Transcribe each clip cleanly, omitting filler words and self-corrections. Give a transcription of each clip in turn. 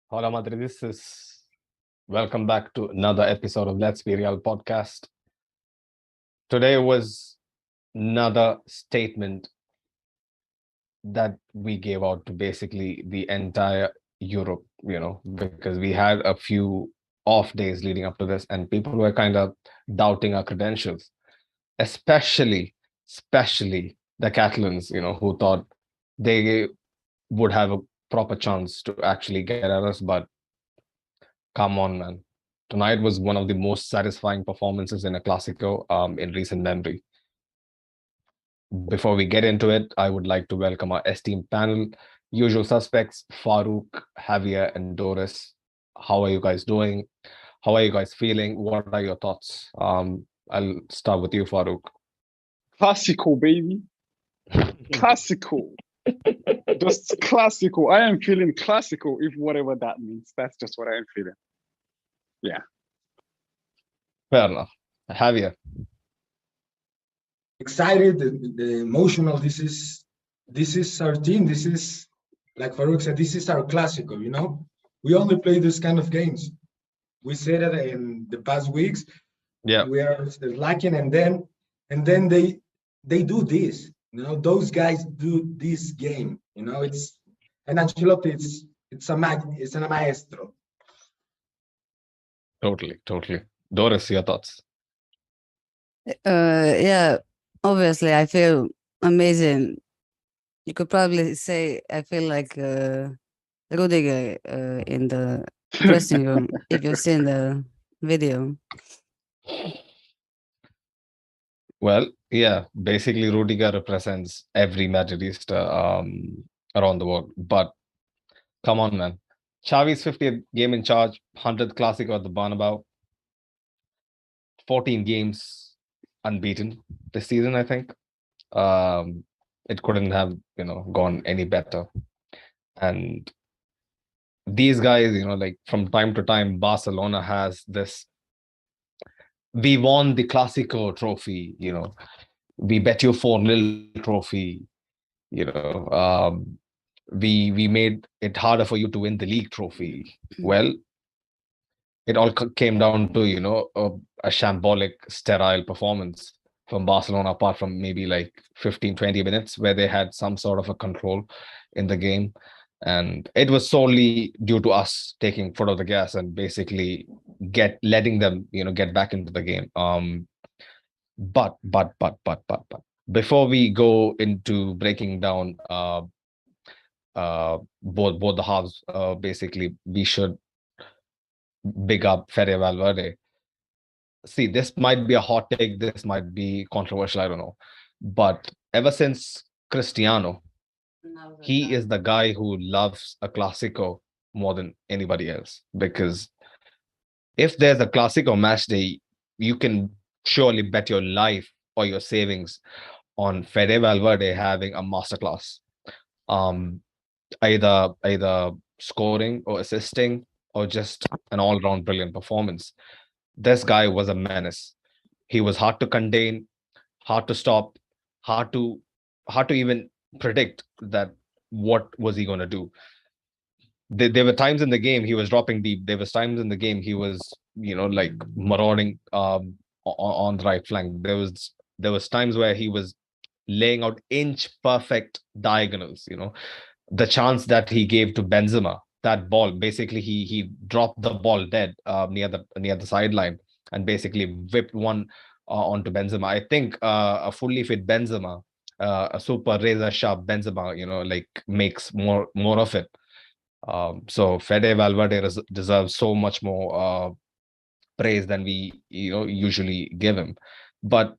Hola Madridistas. Welcome back to another episode of Let's Be Real podcast. Today was another statement that we gave out to basically the entire Europe, because we had a few off days leading up to this, and people were kind of doubting our credentials, especially the Catalans, who thought they would have a proper chance to actually get at us, but come on, man. Tonight was one of the most satisfying performances in a Clasico in recent memory. Before we get into it, I would like to welcome our esteemed panel, usual suspects, Farouk, Javier, and Doris. How are you guys doing? How are you guys feeling? What are your thoughts? I'll start with you, Farouk. Classical, baby. Classical. Just classical. I am feeling classical, if whatever that means. That's just what I am feeling. Yeah. Fair enough. Javier. Excited, the emotional. This is our team. This is, like Farouk said, this is our Clasico. We only play this kind of games. We said it in the past weeks. Yeah. We are lacking, and then they do this. Those guys do this game. It's and Ancelotti. It's a maestro. Totally. Doris, your thoughts? Yeah, obviously, I feel amazing. You could probably say I feel like Rudiger in the dressing room if you've seen the video. Well, yeah, basically Rudiger represents every Madridista around the world. But come on, man. Xavi's 50th game in charge, 100th Clasico at the Bernabeu, 14 games unbeaten this season, I think. It couldn't have, gone any better. And these guys, like from time to time, Barcelona has this. We won the Clasico trophy, we bet you 4-0 trophy, you know. We made it harder for you to win the league trophy. Well, it all came down to, a shambolic, sterile performance from Barcelona, apart from maybe like 15, 20 minutes where they had some sort of a control in the game. And it was solely due to us taking foot of the gas and basically letting them, get back into the game. But before we go into breaking down both the halves, basically we should big up Fede Valverde. See, this might be a hot take, this might be controversial, I don't know. But ever since Cristiano, he is the guy who loves a Clasico more than anybody else. Because if there's a Clasico match day, you can surely bet your life or your savings on Fede Valverde having a masterclass. Either scoring or assisting or just an all-round brilliant performance. This guy was a menace. He was hard to contain, hard to stop, hard to even predict that what was he going to do. There were times in the game he was dropping deep. There was times in the game he was, like marauding on the right flank. There was times where he was laying out inch perfect diagonals. The chance that he gave to Benzema, that ball, basically he dropped the ball dead near the sideline and basically whipped one onto Benzema. I think a fully fit Benzema, a super razor sharp Benzema, like makes more of it. So Fede Valverde deserves so much more praise than we usually give him. But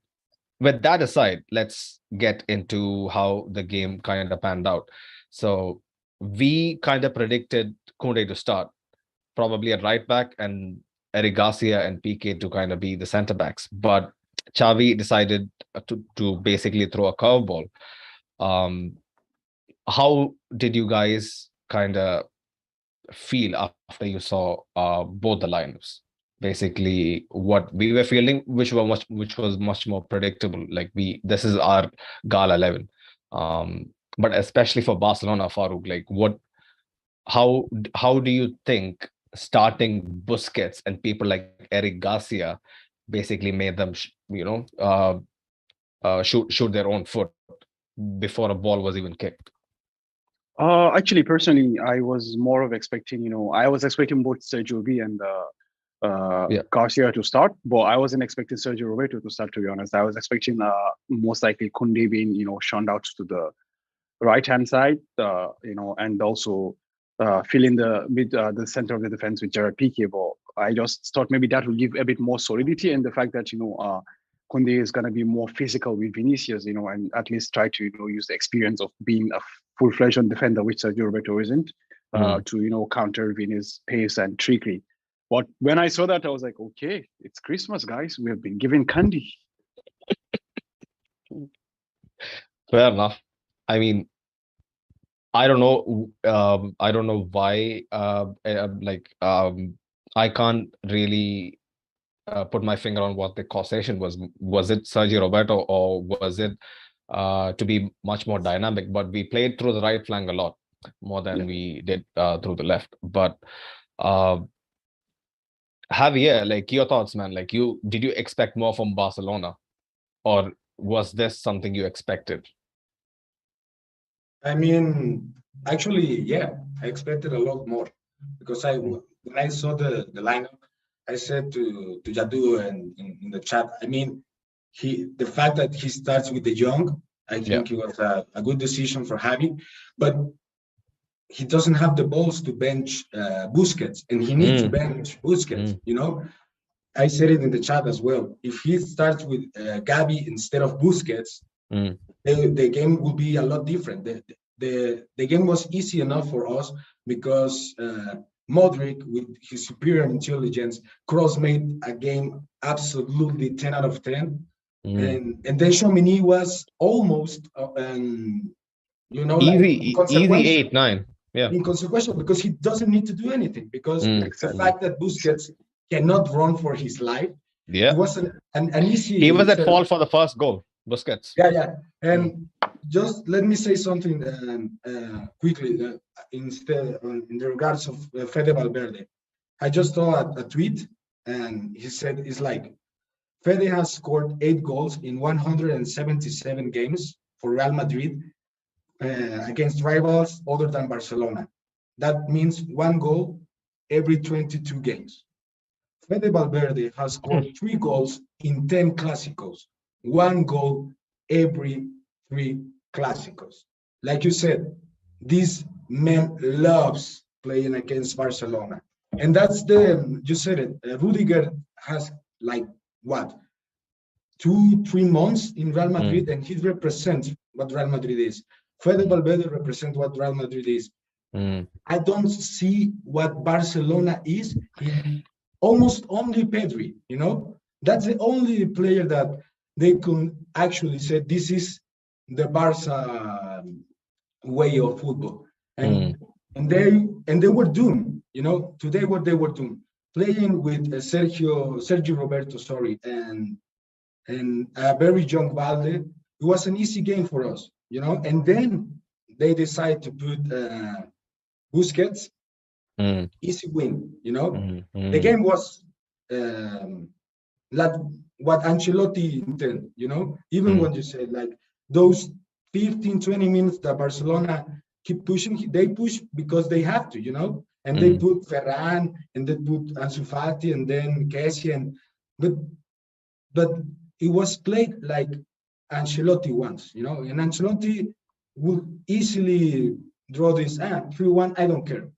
with that aside, let's get into how the game kind of panned out. So we kind of predicted Koundé to start, probably at right back, and Eric Garcia and PK to kind of be the center backs. But Xavi decided to basically throw a curveball. How did you guys kind of feel after you saw both the lineups? Basically, what we were feeling, which was much more predictable. Like this is our Gala 11. But especially for Barcelona, Farouk, like how do you think starting Busquets and people like Eric Garcia basically made them, shoot their own foot before a ball was even kicked? Actually, personally, I was more of expecting, I was expecting both Sergio B and Yeah. Garcia to start, but I wasn't expecting Sergio Roberto to start, to be honest. I was expecting most likely Kunde being, shunned out to the right hand side, and also filling the center of the defense with Gerard Piqué. But I just thought maybe that would give a bit more solidity, and the fact that Kunde is going to be more physical with Vinicius, and at least try to use the experience of being a full-fledged defender, which Sergio Roberto isn't, to counter Vinicius' pace and trickery. But when I saw that, I was like, okay, it's Christmas, guys. We have been given candy. Fair enough. I mean, I don't know. I don't know why. I can't really put my finger on what the causation was. Was it Sergio Roberto, or was it to be much more dynamic? But we played through the right flank a lot more than we did through the left. But uh, Javier, like, your thoughts, man. Like, did you expect more from Barcelona, or was this something you expected? I mean, actually, yeah, I expected a lot more because when I saw the lineup, I said to Jadu and in the chat, I mean, the fact that he starts with the young, I think it was a good decision for Javi, but he doesn't have the balls to bench Busquets, and he needs to bench Busquets. I said it in the chat as well. If he starts with Gavi instead of Busquets, the game will be a lot different. The game was easy enough for us because Modric, with his superior intelligence, Kroos made a game absolutely 10 out of 10. And then Tchouaméni was almost, easy 8-9. Yeah. Inconsequential because he doesn't need to do anything because the fact that Busquets cannot run for his life. Yeah. It was an easy. He was at fault for the first goal, Busquets. Yeah. And just let me say something quickly in the regards of Fede Valverde. I just saw a tweet and he said it's like Fede has scored 8 goals in 177 games for Real Madrid against rivals other than Barcelona. That means 1 goal every 22 games. Fede Valverde has scored 3 goals in 10 Clásicos. 1 goal every 3 Clásicos. Like you said, this man loves playing against Barcelona. And that's you said it, Rudiger has like what? 2-3 months in Real Madrid, and he represents what Real Madrid is. Fede Valverde represents what Real Madrid is. I don't see what Barcelona is. Almost only Pedri, that's the only player that they can actually say this is the Barca way of football, and they were doomed. Today what they were doomed, playing with Sergio Roberto, and a very young Valde. It was an easy game for us, and then they decided to put Busquets. Easy win, The game was like what Ancelotti intended, even when you say like those 15-20 minutes that Barcelona keep pushing, they push because they have to, and they put Ferran and they put Ansu Fati and then Kessie, but it was played like Ancelotti wants, and Ancelotti would easily draw this 3-1. I don't care,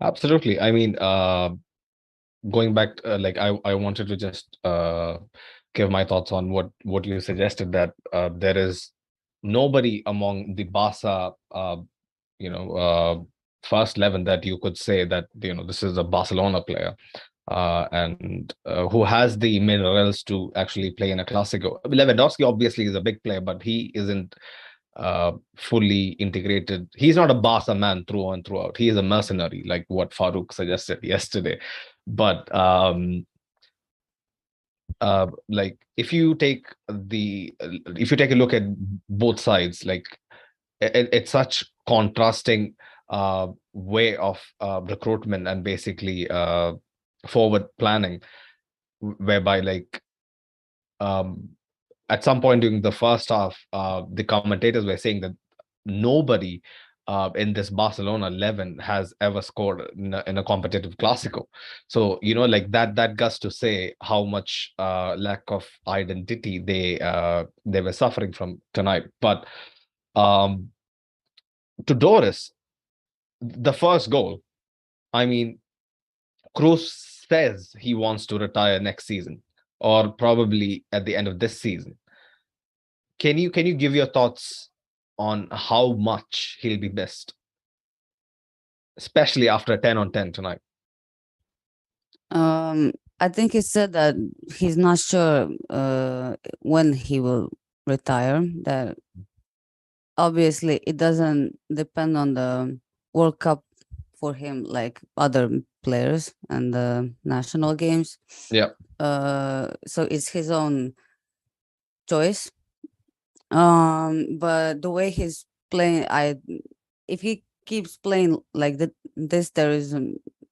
Absolutely. I mean, going back, I wanted to just give my thoughts on what you suggested, that there is nobody among the Barca, first 11 that you could say that this is a Barcelona player, and who has the minerals to actually play in a Clasico. Lewandowski obviously is a big player, but he isn't fully integrated. He's not a Barca man through and throughout. He is a mercenary, like what Farouk suggested yesterday. But like if you take a look at both sides, like it's such contrasting way of recruitment and basically forward planning, whereby like um, at some point during the first half, the commentators were saying that nobody in this Barcelona 11 has ever scored in a competitive Clasico. So, like that goes to say how much lack of identity they were suffering from tonight. But um, to Doris, the first goal, I mean, Cruz says he wants to retire next season or probably at the end of this season. Can you give your thoughts on how much he'll be missed, especially after a 10 on 10 tonight? I think he said that he's not sure when he will retire. That obviously it doesn't depend on the World Cup for him like other players and the national games. Yeah. So it's his own choice. But the way he's playing, if he keeps playing like this, there is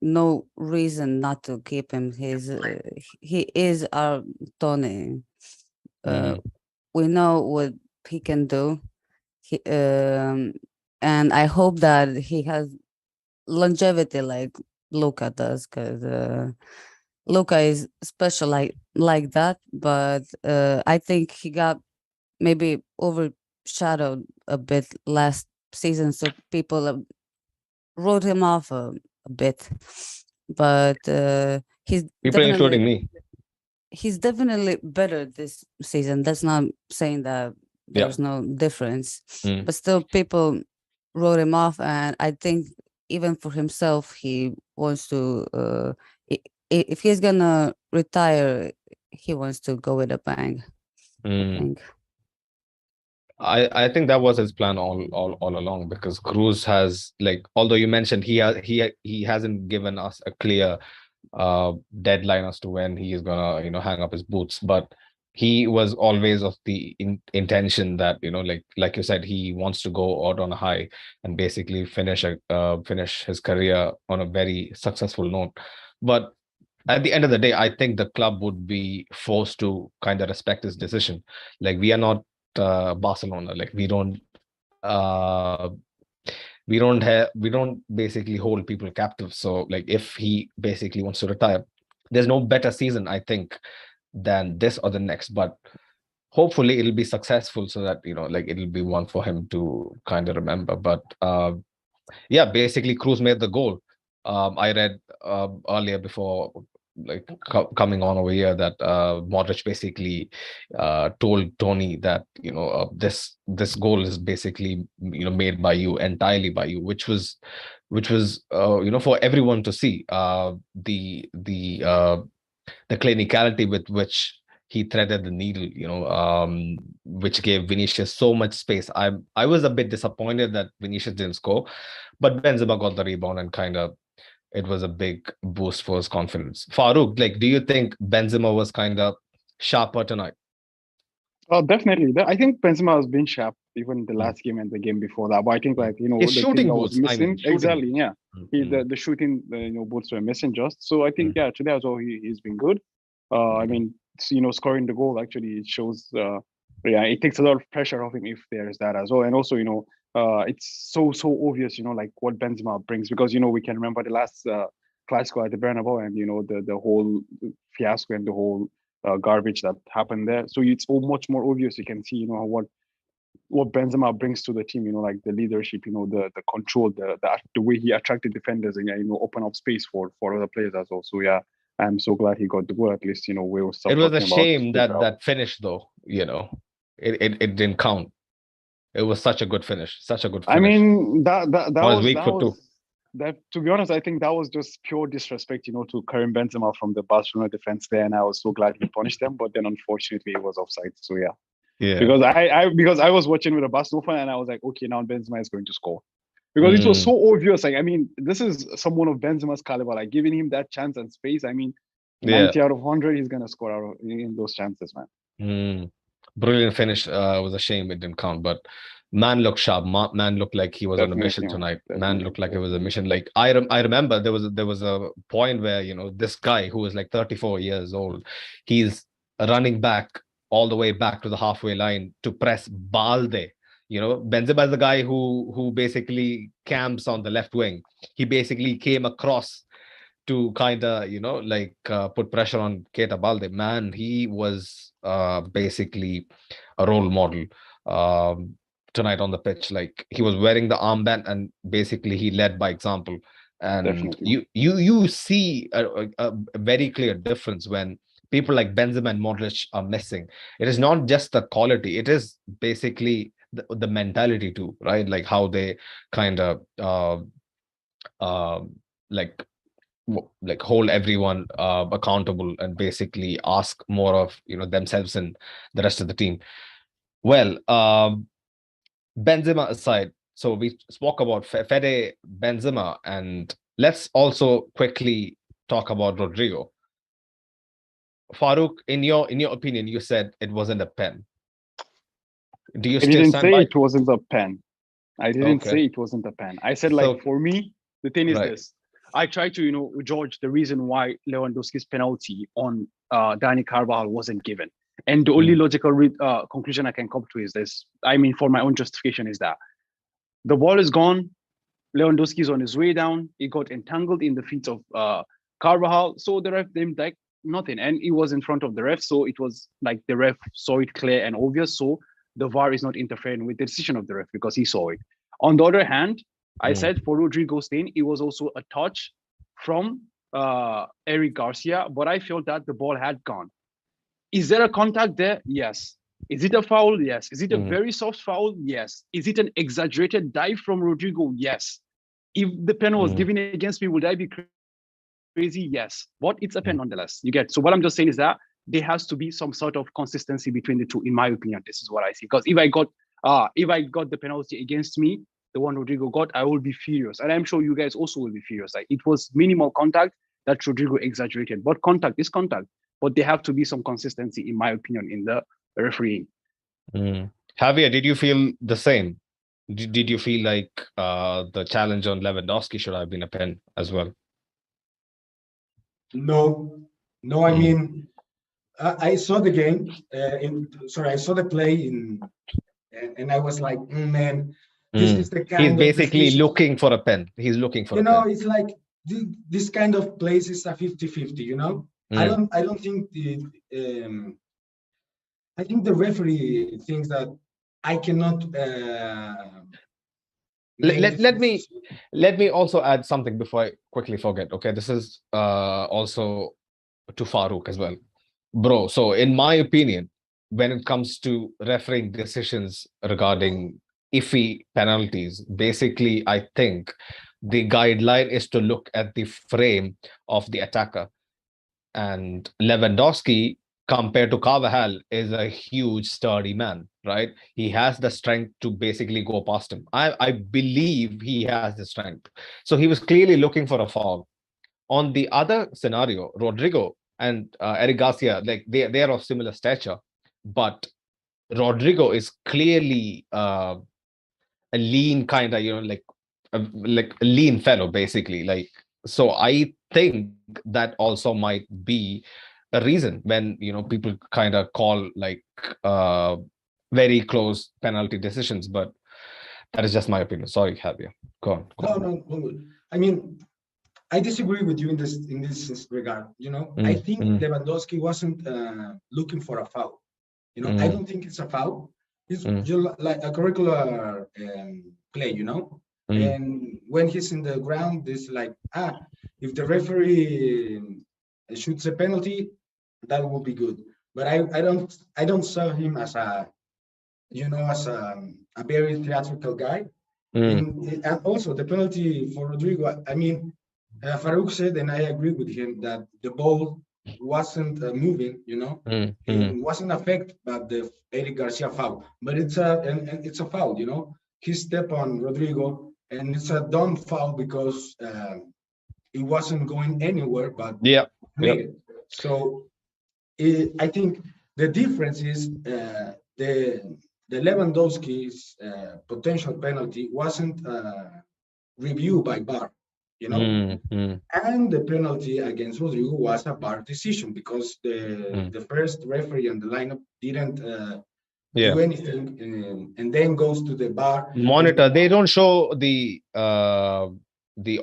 no reason not to keep him. He is our Tony. Mm. We know what he can do. And I hope that he has longevity like Luca does, because Luca is special like that. But I think he got maybe overshadowed a bit last season, so people wrote him off a bit. But People including me. he's definitely better this season. That's not saying that there's no difference, but still people wrote him off, and I think even for himself he wants to if he's gonna retire, he wants to go with a bang. I think. I think that was his plan all along, because Cruz has, like, although you mentioned he hasn't given us a clear deadline as to when he is gonna hang up his boots, but he was always of the intention that like you said, he wants to go out on a high and basically finish his career on a very successful note. But at the end of the day, I think the club would be forced to kind of respect his decision. Like, we are not Barcelona. Like, we don't basically hold people captive. So like, if he basically wants to retire, there's no better season, I think, than this or the next. But hopefully it'll be successful, so that like, it'll be one for him to kind of remember. But yeah, basically Cruz made the goal. I read earlier, before like coming on over here, that Modric basically told Tony that this goal is basically made by you, entirely by you, which was for everyone to see, the clinicality with which he threaded the needle, which gave Vinicius so much space. I was a bit disappointed that Vinicius didn't score, but Benzema got the rebound, and kind of it was a big boost for his confidence. Farouk, like, do you think Benzema was kind of sharper tonight? Oh, definitely. I think Benzema has been sharp even the last game and the game before that. But I think, like, His the shooting thing that was boots, I mean, missing, shooting exactly, boots. yeah. The shooting, boots were missing just. So I think, yeah, today as well, he's been good. I mean, scoring the goal, actually, it shows, yeah, it takes a lot of pressure off him if there's that as well. And also, it's so obvious, like what Benzema brings, because, we can remember the last Clasico at the Bernabeu, and, the whole fiasco and the whole garbage that happened there. So it's all much more obvious. You can see, what Benzema brings to the team. Like the leadership, the control, the way he attracted defenders, and open up space for other players as well. So yeah, I'm so glad he got the goal. At least we will stop. It was a shame that finish, though. It didn't count. It was such a good finish. Such a good finish. I mean, that was that, to be honest, I think that was just pure disrespect, to Karim Benzema from the Barcelona defense there, and I was so glad he punished them. But then, unfortunately, it was offside. So yeah, because I was watching with a Barcelona fan, and I was like, okay, now Benzema is going to score, because it was so obvious. Like, I mean, this is someone of Benzema's caliber. Like, giving him that chance and space, I mean, 90 out of 100, he's gonna score in those chances, man. Brilliant finish. It was a shame it didn't count, but Man looked sharp. Man looked like he was on a mission Definitely, tonight. Man definitely, looked like it was a mission. Like I remember there was a point where this guy who was like 34 years old, he's running back all the way back to the halfway line to press Balde. Benzema is the guy who basically camps on the left wing. He basically came across to kind of put pressure on Keita Balde. Man, he was basically a role model. Um, Tonight on the pitch. Like he was wearing the armband and basically he led by example. And definitely. you see a very clear difference when people like Benzema and Modric are missing. It is not just the quality; it is basically the mentality too, right? Like how they kind of uh, like hold everyone accountable and basically ask more of themselves and the rest of the team. Well, Benzema aside, so we spoke about Fede, Benzema, and let's also quickly talk about Rodrigo. Farouk, in your opinion, you said it wasn't a pen. Do you I still didn't stand say by? it wasn't a pen. I didn't Okay, say it wasn't a pen. I said, so like, for me, the thing is right. this. I try to, George, the reason why Lewandowski's penalty on Dani Carvajal wasn't given. And the only Mm, logical conclusion I can come to is this. I mean, for my own justification, is that the ball is gone. Lewandowski's on his way down. He got entangled in the feet of Carvajal. So the ref named like nothing. And he was in front of the ref. So it was like the ref saw it clear and obvious. So the VAR is not interfering with the decision of the ref because he saw it. On the other hand, I mm, said for Rodrigo Stein, it was also a touch from Eric Garcia, but I felt that the ball had gone. Is there a contact there? Yes. Is it a foul? Yes. Is it a mm, very soft foul? Yes. Is it an exaggerated dive from Rodrigo? Yes. If the pen was mm, given against me, would I be crazy? Yes. But it's a pen mm, nonetheless. You get. So what I'm just saying is that there has to be some sort of consistency between the two, in my opinion. This is what I see. Because if I got the penalty against me, the one Rodrigo got, I will be furious. And I'm sure you guys also will be furious. Like it was minimal contact that Rodrigo exaggerated. But contact is contact. But there have to be some consistency, in my opinion, in the refereeing. mm. Javier, did you feel the same? Did you feel like the challenge on Lewandowski should have been a pen as well? No, no. I Mm, mean, I saw the game. I saw the play and I was like, man, this is mm. the He's kind of basically decision. looking for a pen. He's looking for a pen. It's like this kind of place is a 50-50, Mm, I don't think I think the referee thinks that I cannot let, make let, this let me decision. let me also add something before I quickly forget. Okay, this is also to Farouk as well, bro. So in my opinion, when it comes to refereeing decisions regarding iffy penalties, basically I think the guideline is to look at the frame of the attacker. And Lewandowski, compared to Carvajal, is a huge, sturdy man, right? He has the strength to basically go past him. I believe he has the strength. So he was clearly looking for a foul. On the other scenario, Rodrigo and Eric Garcia, like they are of similar stature, but Rodrigo is clearly a lean kind of, like a lean fellow, basically. Like, so I think that also might be a reason when people kind of call like uh very close penalty decisions, but that is just my opinion. Sorry, Javier. Go on, go No, on. no, no. I mean, I disagree with you in this regard. I Mm, think mm, Lewandowski wasn't looking for a foul. I mm, don't think it's a foul. It's mm, just like a curricular play. mm, And when he's in the ground, it's like if the referee shoots a penalty, that will be good. But I don't saw him as a very theatrical guy. mm, And also the penalty for Rodrigo. I mean, Farouk said, and I agree with him, that the ball wasn't moving. mm, mm. It wasn't affected by the Eric Garcia foul, but it's a foul. He stepped on Rodrigo, and it's a dumb foul because it wasn't going anywhere, but Yeah, made yep. it. So I think the difference is the the Lewandowski's potential penalty wasn't reviewed by VAR, you know, and the penalty against Rodrigo was a VAR decision because the first referee on the lineup didn't do anything, and then goes to the VAR monitor. They don't show the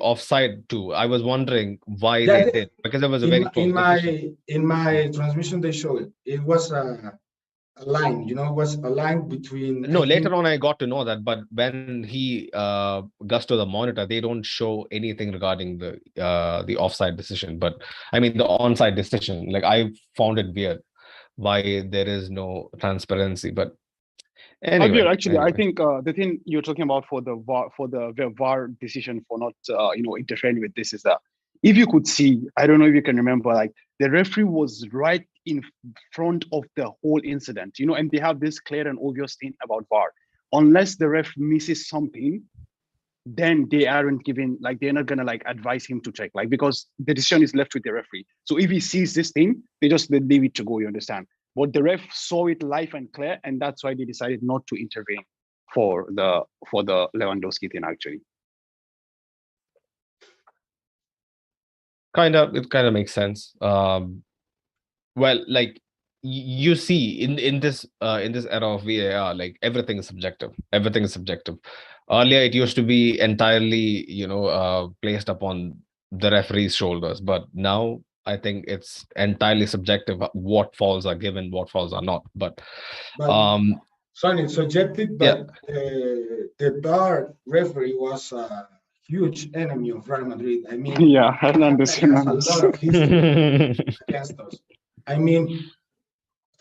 offside too. I was wondering why they did, because it was a very close decision. In my transmission they show it. It was a line, you know, was a line between. No, later on I got to know that, but when he goes to the monitor, they don't show anything regarding the offside decision. But I mean the onside decision. Like, I found it weird why there is no transparency. But anyway, actually, I think the thing you're talking about for the VAR decision for not interfering with this is that if you could see, I don't know if you can remember, like the referee was right in front of the whole incident, you know, and they have this clear and obvious thing about VAR. Unless the ref misses something, then they aren't given, like, they're not gonna like advise him to check, like, because the decision is left with the referee. So if he sees this thing, they just leave it to go, you understand? But the ref saw it live and clear, and that's why they decided not to intervene for the Lewandowski thing, actually. It kind of makes sense. Well, like, you see in this era of VAR, like, everything is subjective. Everything is subjective. Earlier it used to be entirely, placed upon the referee's shoulders, but now I think it's entirely subjective what fouls are given, what fouls are not. But sorry, it's subjective, but the VAR referee was a huge enemy of Real Madrid. I mean, Hernandez. A lot of history against us. I mean,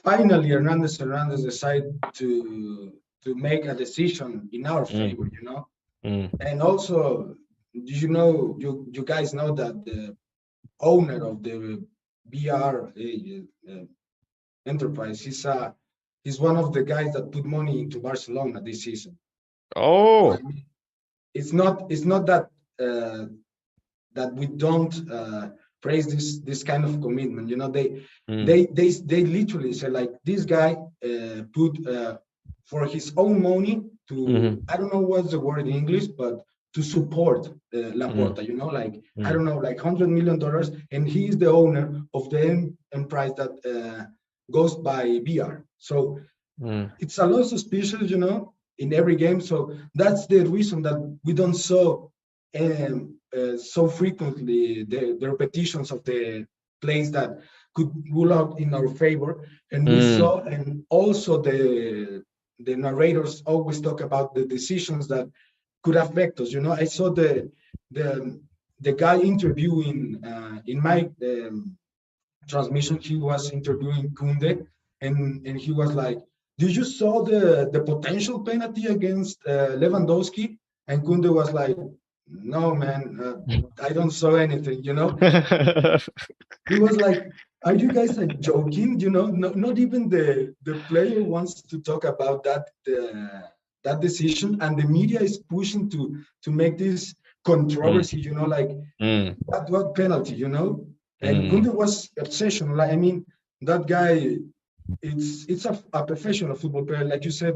finally, Hernandez decided to make a decision in our favor, you know. And also, you guys know that the owner of the VR enterprise, he's one of the guys that put money into Barcelona this season. Oh, I mean, it's not that that we don't praise this kind of commitment. You know, they literally say, like, this guy put for his own money to I don't know what's the word in English, but to support Laporta. You know, like I don't know, like $100 million, and he is the owner of the enterprise that goes by VR. So it's a lot suspicious, you know, in every game. So that's the reason that we don't saw so frequently the repetitions of the plays that could rule out in our favor. And we saw, and also the narrators always talk about the decisions that could affect us. You know, I saw the guy interviewing in my transmission. He was interviewing Kunde, and he was like, "Did you saw the potential penalty against Lewandowski?" And Kunde was like, "No, man, I don't saw anything." You know, he was like, "Are you guys like joking?" You know, not even the player wants to talk about that decision, and the media is pushing to make this controversy. You know, like what penalty? You know, and Kunde was obsessional. Like, I mean, that guy, it's a professional football player, like you said.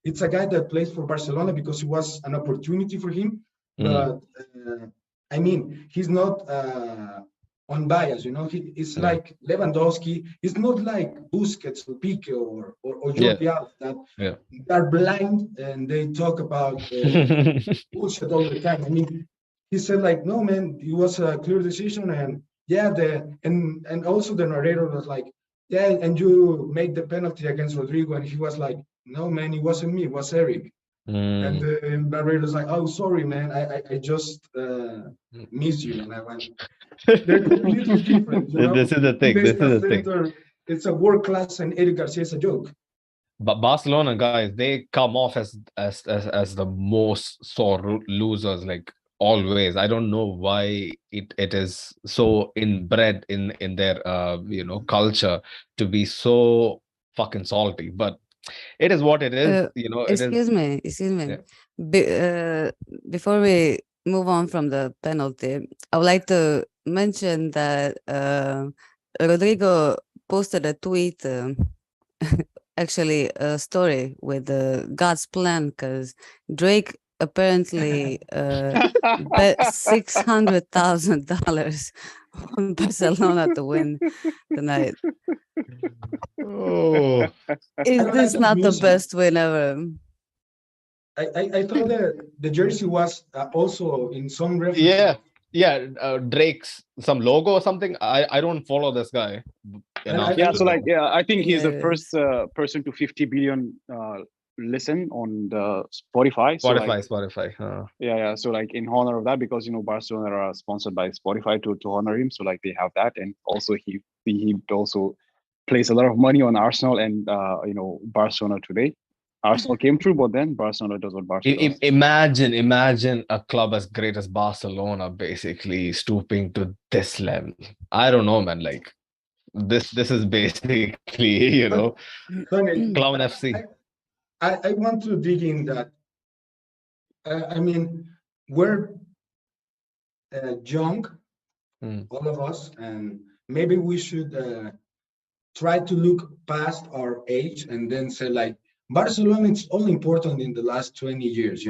It's a guy that plays for Barcelona because it was an opportunity for him. But I mean, he's not unbiased, you know. It's like Lewandowski. It's not like Busquets or Pique or Jordi Alba that are blind and they talk about bullshit all the time. I mean, he said, like, "No, man, it was a clear decision," and and also the narrator was like, "Yeah, and you made the penalty against Rodrigo," and he was like, "No, man, it wasn't me, it was Eric." And the narrator's like, "Oh, sorry, man, I just miss you." And I went, they're completely different, you know? This is the thing. This is the thing. It's a world class, and Eric Garcia is a joke. But Barcelona guys, they come off as the most sore losers, like, always. I don't know why it is so inbred in their culture to be so fucking salty, but it is what it is. Excuse me. Yeah. Before we move on from the penalty, I would like to mention that Rodrigo posted a tweet actually a story with God's plan, because Drake apparently bet $600,000 on Barcelona to win tonight. Oh, Is I this thought not the music. best win ever? I thought that the jersey was also in some reference. yeah, yeah. Drake's some logo or something. I don't follow this guy. enough Yeah, to so know. like, yeah, I think he's the Yes. first person to 50 billion listen on the Spotify. So like, Spotify. yeah. So like in honor of that, because Barcelona are sponsored by Spotify to honor him. So like they have that, and also he also plays a lot of money on Arsenal and Barcelona today. Arsenal came through, but then Barcelona does what Barcelona does. Imagine a club as great as Barcelona basically stooping to this level. I don't know, man. Like this is basically Tony, Clown FC. I want to dig in that. I mean, we're young, all of us, and maybe we should try to look past our age and then say, like, Barcelona, it's only important in the last 20 years,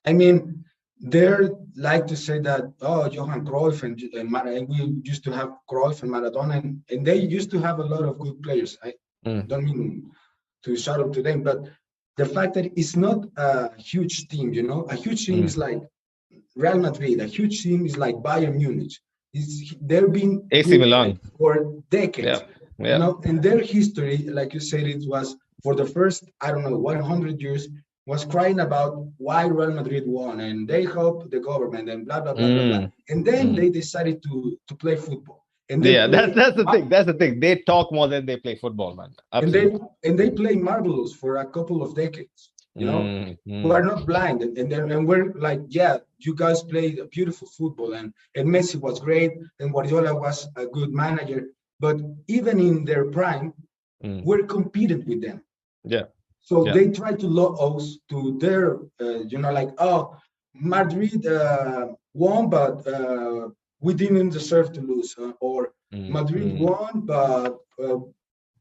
I mean, they're like to say that, oh, Johan Cruyff and we used to have Cruyff and Maradona, and they used to have a lot of good players. I don't mean to shout up to them, but the fact that it's not a huge team, a huge team is like Real Madrid, a huge team is like Bayern Munich. They've been AC Milan for decades, and their history, like you said, it was for the first, I don't know, 100 years, was crying about why Real Madrid won, and they helped the government and blah blah blah blah blah. And then they decided to play football. And that's the thing. That's the thing. They talk more than they play football, man. Absolutely. And they play marvelous for a couple of decades. We are not blind, and we're like, yeah, you guys played a beautiful football, and Messi was great, and Guardiola was a good manager. But even in their prime, we're competing with them. Yeah. So they try to lock us to their, like, oh, Madrid won, but we didn't deserve to lose, or Madrid won, but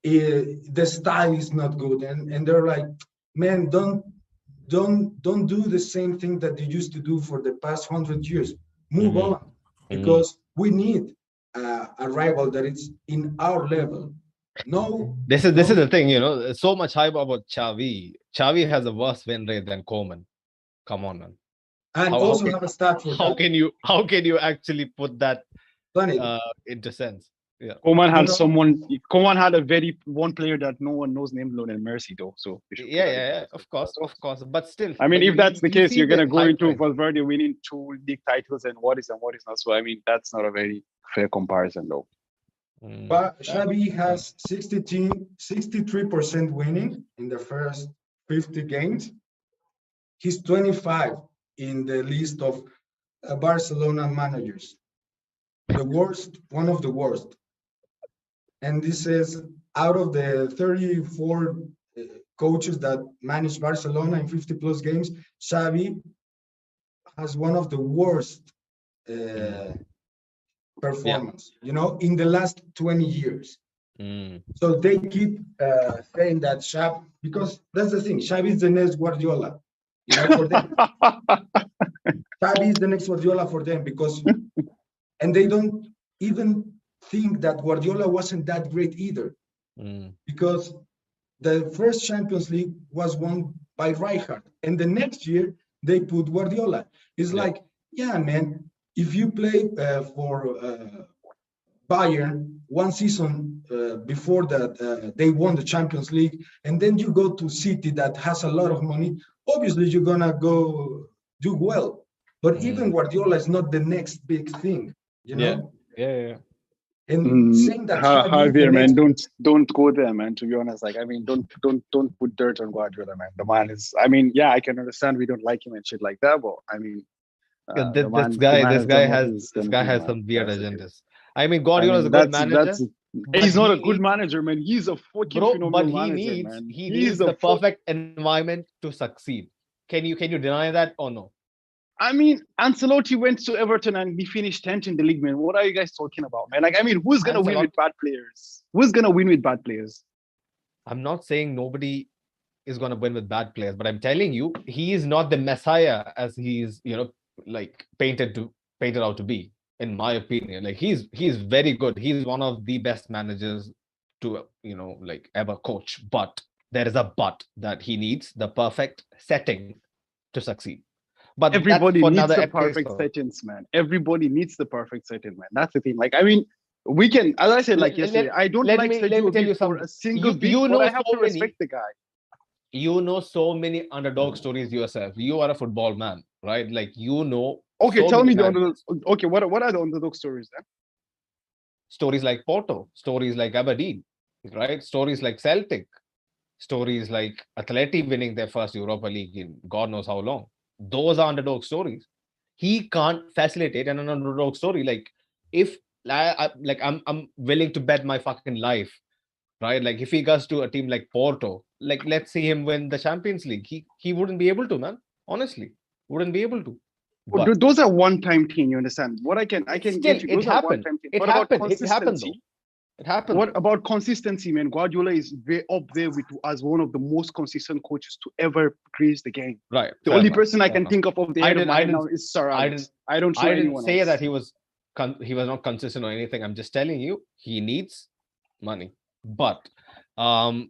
the style is not good, and they're like, man, don't do the same thing that they used to do for the past 100 years. Move on, because we need a rival that is in our level. No, this is the thing, so much hype about Xavi. Xavi has a worse win rate than Koeman. Come on, man. And also have a stat for how that. How can you actually put that into sense? Yeah. Koeman had a one player that no one knows named Lionel Messi though. So yeah, of course. But still, I mean, if that's the case, you're gonna go into trend. Valverde winning 2 league titles and what is not. So I mean, that's not a very fair comparison though. But Xavi has 63% winning in the first 50 games. He's 25 in the list of Barcelona managers. The worst, one of the worst. And this is out of the 34 coaches that manage Barcelona in 50 plus games, Xavi has one of the worst performance, in the last 20 years. So they keep saying that Xavi, because that's the thing, Xavi is the next Guardiola, for them. Xavi is the next Guardiola for them, because, and they don't even think that Guardiola wasn't that great either, because the first Champions League was won by Rijkaard, and the next year they put Guardiola. It's like, yeah, man, if you play for Bayern one season before that they won the Champions League, and then you go to City that has a lot of money, obviously you're gonna go do well. But even Guardiola is not the next big thing, Yeah. And saying that Javier, man, don't go there, man. To be honest, like, I mean, don't put dirt on Guardiola, man. The man is, I mean, yeah, I can understand we don't like him and shit like that, but I mean, this guy has some weird agendas. I mean, Guardiola is a good manager. He's not a good manager, man. He's a fucking phenomenal manager, man. He needs the perfect environment to succeed. Can you deny that or no? I mean, Ancelotti went to Everton and he finished 10th in the league, man. What are you guys talking about, man? Like, I mean, who's gonna win with bad players? Who's gonna win with bad players? I'm not saying nobody is going to win with bad players, but I'm telling you, he is not the messiah as he's, like painted out to be, in my opinion. Like he's very good. He's one of the best managers to, like ever coach. But there is a but that he needs the perfect setting to succeed. But that's Everybody for needs another the perfect episode. settings, man. Everybody needs the perfect setting, man. That's the thing. Like, I mean, we can, as I said, like yesterday, I don't let like me Sergio tell Bit you for something. a single bit, You but know I have so to respect the guy. You know so many underdog stories yourself. You are a football man, right? Like Okay, so tell many me the underdog. managers. Okay, what are the underdog stories then? Stories like Porto, stories like Aberdeen, right? Stories like Celtic, stories like Atleti winning their first Europa League in God knows how long. Those are underdog stories. He can't facilitate an underdog story. Like if I'm willing to bet my fucking life, right? Like if he goes to a team like Porto, like let's see him win the Champions League. He wouldn't be able to, man. Honestly, wouldn't be able to. But Those are one-time thing. You understand? What I can still, get you. it Those are happened. one-time thing. It What about happened. It happened though. consistency? It happened. What about consistency, man? Guardiola is way up there with as one of the most consistent coaches to ever grace the game. Right. The only person I can think of the head of my head now is Sir Alex. I don't show I didn't anyone say else. that he was not consistent or anything. I'm just telling you he needs money. But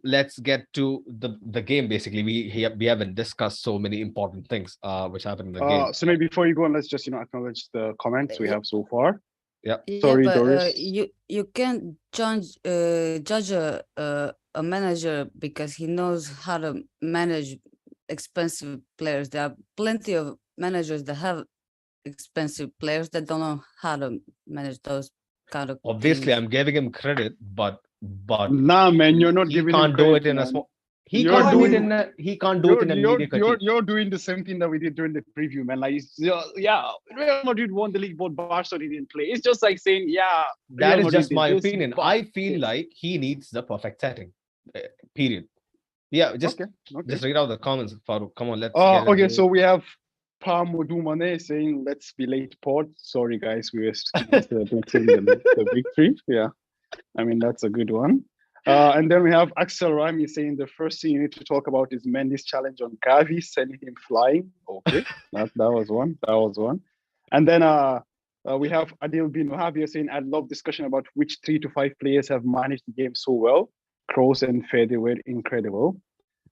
let's get to the game. Basically, we haven't discussed so many important things which happened in the game. So maybe before you go on, let's just acknowledge the comments we have so far. Yeah. Sorry, but Doris. you can't judge a manager because he knows how to manage expensive players. There are plenty of managers that have expensive players that don't know how to manage those kind of Obviously, teams. I'm giving him credit, but Nah, man, you're not he giving him can't do credit, it in a man. small. He You're can't do it doing- in a. He can't do it in a mediocre team. You're doing the same thing that we did during the preview, man. Like, yeah, Real Madrid won the league, but Barca didn't play. It's just like saying, yeah, That Real is Madrid just did my this, opinion. but I feel this. like he needs the perfect setting. Period. Yeah, just read out the comments, Farooq. Come on, let's. Get Okay, into so we have Pamodumane saying, "Let's be late, Port." Sorry, guys, we were celebrating the victory. Yeah, I mean that's a good one. And then we have Axel Rami saying the first thing you need to talk about is Mendy's challenge on Gavi, sending him flying. Okay, that was one. That was one. And then we have Adil bin Wahab saying, "I'd love discussion about which 3 to 5 players have managed the game so well. Kroos and Fede were incredible."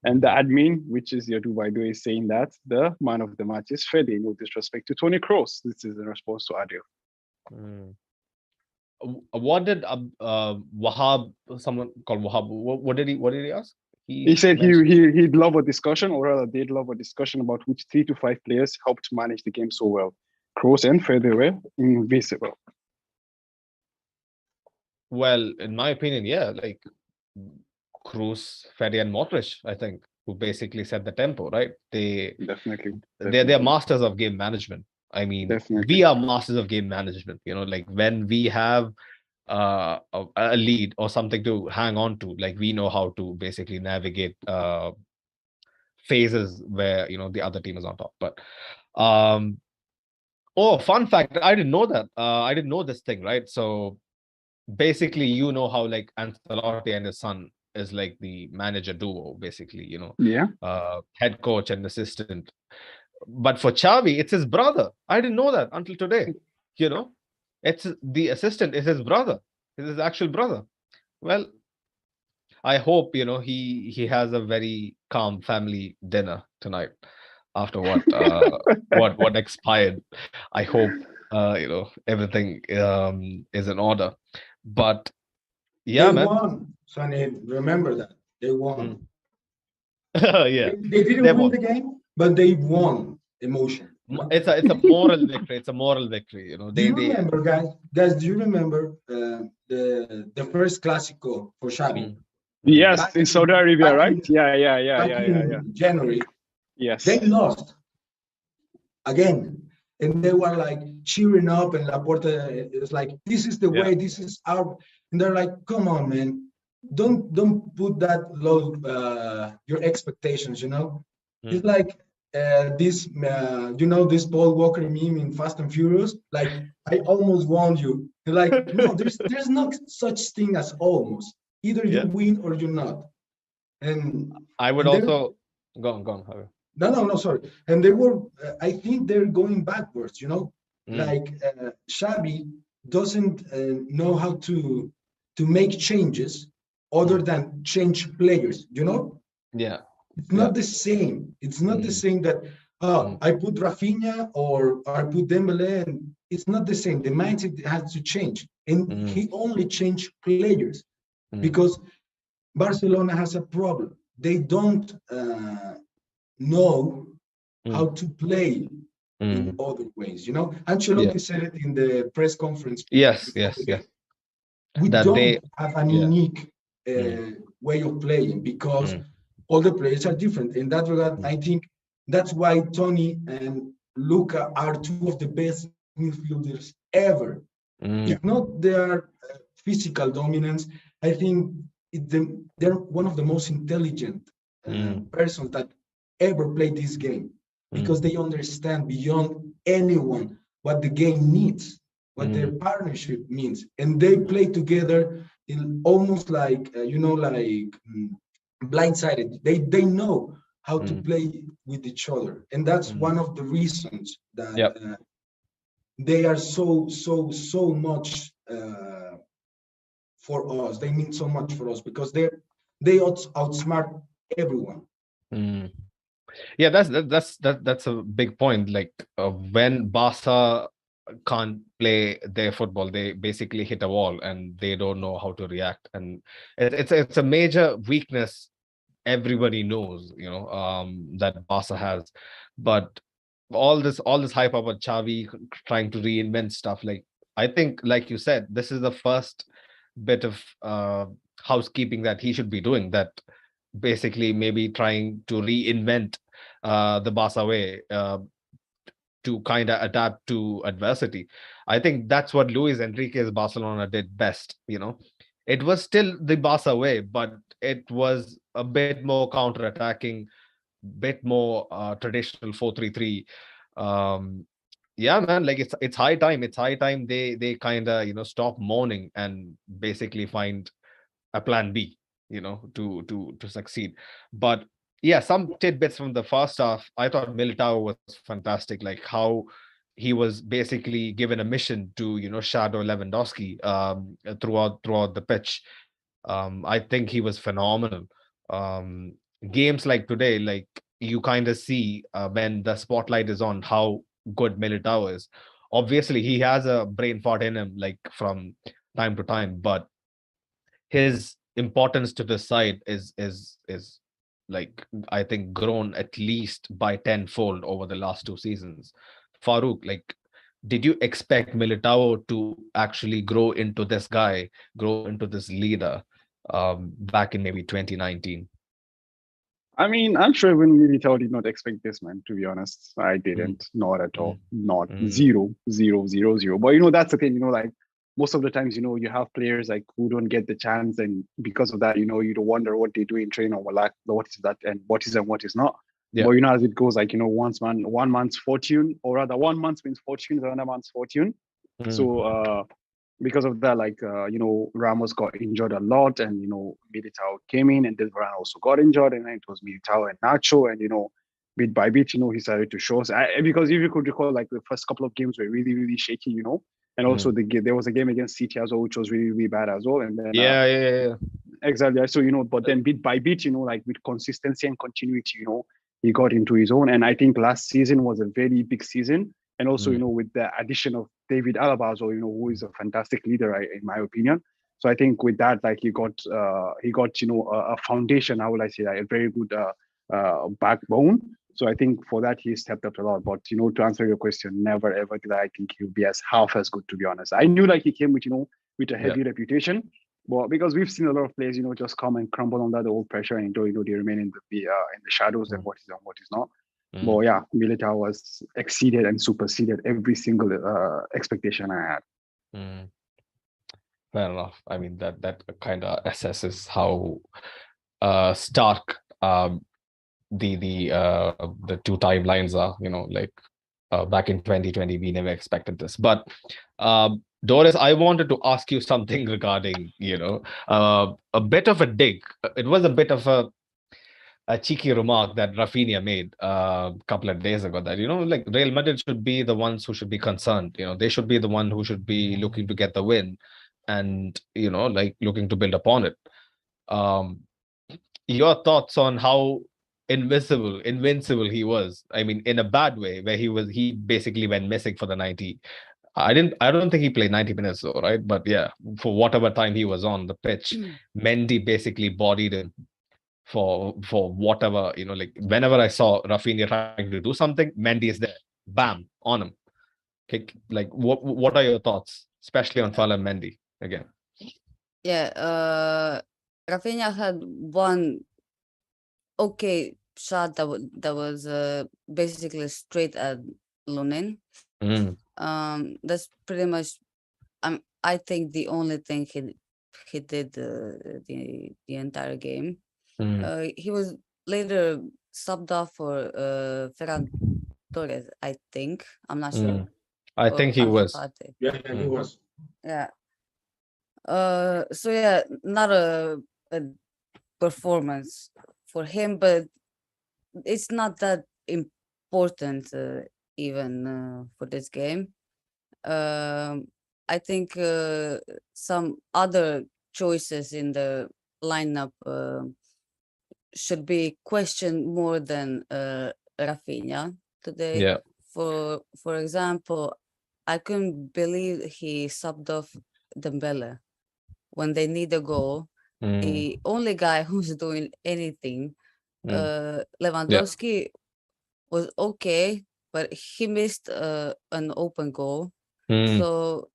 And the admin, which is Yadu Baidu, is saying that the man of the match is Fede, no disrespect to Tony Kroos. This is in response to Adil. What did Wahab, someone called Wahab, what did he ask? He said he'd love a discussion, or rather they'd love a discussion about which 3 to 5 players helped manage the game so well. Kroos and Fede were invisible. Well, in my opinion, yeah, like Kroos, Fede, and Modric, I think, who basically set the tempo, right? Definitely. They're masters of game management. I mean, Definitely. we are masters of game management. Like when we have a lead or something to hang on to, like we know how to basically navigate phases where the other team is on top. But fun fact, I didn't know that. I didn't know this thing, right? So basically, how like Ancelotti and his son is like the manager duo, basically, Yeah. Head coach and assistant. But for Xavi, it's his brother. I didn't know that until today. It's the assistant is his brother. It's his actual brother. Well, I hope he has a very calm family dinner tonight after what expired. I hope everything is in order. But yeah, they man. won. Sonny, remember that they won. Yeah, they didn't win the game, but they won emotion. It's a moral victory. It's a moral victory. Do you remember, guys? Do you remember the first Clasico for Xavi? Yes, in Saudi Arabia, right? Yeah. January. Yes. They lost again, and they were like cheering up, and Laporta is like, "This is the way. This is our." And they're like, "Come on, man! Don't put that low your expectations." It's like this this Paul Walker meme in Fast and Furious, like, I almost warned you. You're like, no, there's no such thing as almost. Either you win or you're not. and I would and they're also go on, Javier. no, sorry. And they were, I think they're going backwards, you know, Mm, like Xavi doesn't know how to make changes other mm, than change players, you know? yeah, It's yeah. not the same. It's not the Mm, same that, mm, I put Rafinha or I put Dembele, and it's not the same. The mindset has to change. And mm, he only changed players mm, because Barcelona has a problem. They don't know how mm, to play in mm. other ways. You know, Yeah. Ancelotti said it in the press conference Yes, before the yes, yes. game. We That don't they, have a yeah. unique Mm, way of playing because mm, all the players are different. In that regard, mm, I think that's why Tony and Luca are two of the best midfielders ever. It's mm, not their physical dominance. I think they're one of the most intelligent mm, persons that ever played this game mm, because they understand beyond anyone what the game needs, what their mm, partnership means, and they play together in almost like blindsided. They know how to mm, play with each other, and that's mm. one of the reasons that Yep. they are so much for us. They mean so much for us because they outsmart everyone. Mm. Yeah, that's a big point. Like when Barca can't play their football, they basically hit a wall and they don't know how to react. And it's a major weakness everybody knows, that Barca has. But all this hype about Xavi trying to reinvent stuff, like I think, like you said, this is the first bit of housekeeping that he should be doing. That basically maybe trying to reinvent the Barca way, to kind of adapt to adversity. I think that's what Luis Enrique's Barcelona did best. It was still the Barca way, but it was a bit more counter-attacking, bit more traditional 4-3-3. Um, yeah, man, like it's high time. It's high time they kind of stop mourning and basically find a plan B, to succeed. But yeah, some tidbits from the first half. I thought Militao was fantastic. Like how he was basically given a mission to shadow Lewandowski throughout the pitch. I think he was phenomenal. Um, Games like today, like you kind of see when the spotlight is on how good Militao is. Obviously, he has a brain fart in him, like from time to time, but his importance to the side is like I think grown at least by tenfold over the last 2 seasons. Farouk, like, did you expect Militao to actually grow into this guy, grow into this leader, back in maybe 2019? I mean, I'm sure when Militao did not expect this, man, to be honest. I Mm, didn't. Not at mm, all. Not mm, zero, zero, zero, zero. But that's the thing, like most of the times, you have players like who don't get the chance, and because of that, you don't wonder what they do in training or like what is that and what is and what is not. yeah. But as it goes, like one month's fortune, or rather, 1 month means fortune, another month's fortune. Mm, So because of that, like Ramos got injured a lot, and Militao came in, and then Varane also got injured, and then it was Militao and Nacho, and bit by bit, he started to show us. Because if you could recall, like the first couple of games were really really shaky, and also mm. there was a game against City as well, which was really really bad as well, and then Yeah, yeah, yeah, yeah. exactly. So but then bit by bit, like with consistency and continuity, he got into his own. And I think last season was a very big season. And also, Mm, with the addition of David Alaba, so who is a fantastic leader, in my opinion. So I think with that, like he got a foundation. How will I say that? A very good backbone. So I think for that he stepped up a lot. But to answer your question, never ever did I think he'll be as half as good. To be honest, I knew like he came with a yeah. heavy reputation. Well, because we've seen a lot of players, just come and crumble under the old pressure, and they remain in the shadows and Mm, what is not. But mm, yeah, Militao was exceeded and superseded every single expectation I had. mm. Fair enough. I mean, that kind of assesses how stark the two timelines are. Like back in 2020, we never expected this. But Doris, I wanted to ask you something regarding a bit of a dig. It was a bit of a a cheeky remark that Rafinha made a couple of days ago that, like Real Madrid should be the ones who should be concerned. They should be the one who should be looking to get the win and, like looking to build upon it. Um, your thoughts on how invincible he was. I mean, in a bad way, where he basically went missing for the 90. I don't think he played 90 minutes though, right? But yeah, for whatever time he was on the pitch, Mendy basically bodied him for whatever, like whenever I saw Rafinha trying to do something, Mendy is there. Bam, on him. Like what are your thoughts, especially on Fala Mendy again? Yeah, Rafinha had one okay shot that was basically straight at Lunin. That's pretty much I think the only thing he did the entire game. He was later subbed off for Ferran Torres, I think. I'm not sure. I think he was. Yeah, he was. Yeah. So yeah, not a performance for him, but it's not that important even for this game. I think some other choices in the lineup should be questioned more than Rafinha today. Yeah. For example, I couldn't believe he subbed off Dembele when they need a goal. The only guy who's doing anything, Lewandowski was okay, but he missed an open goal. So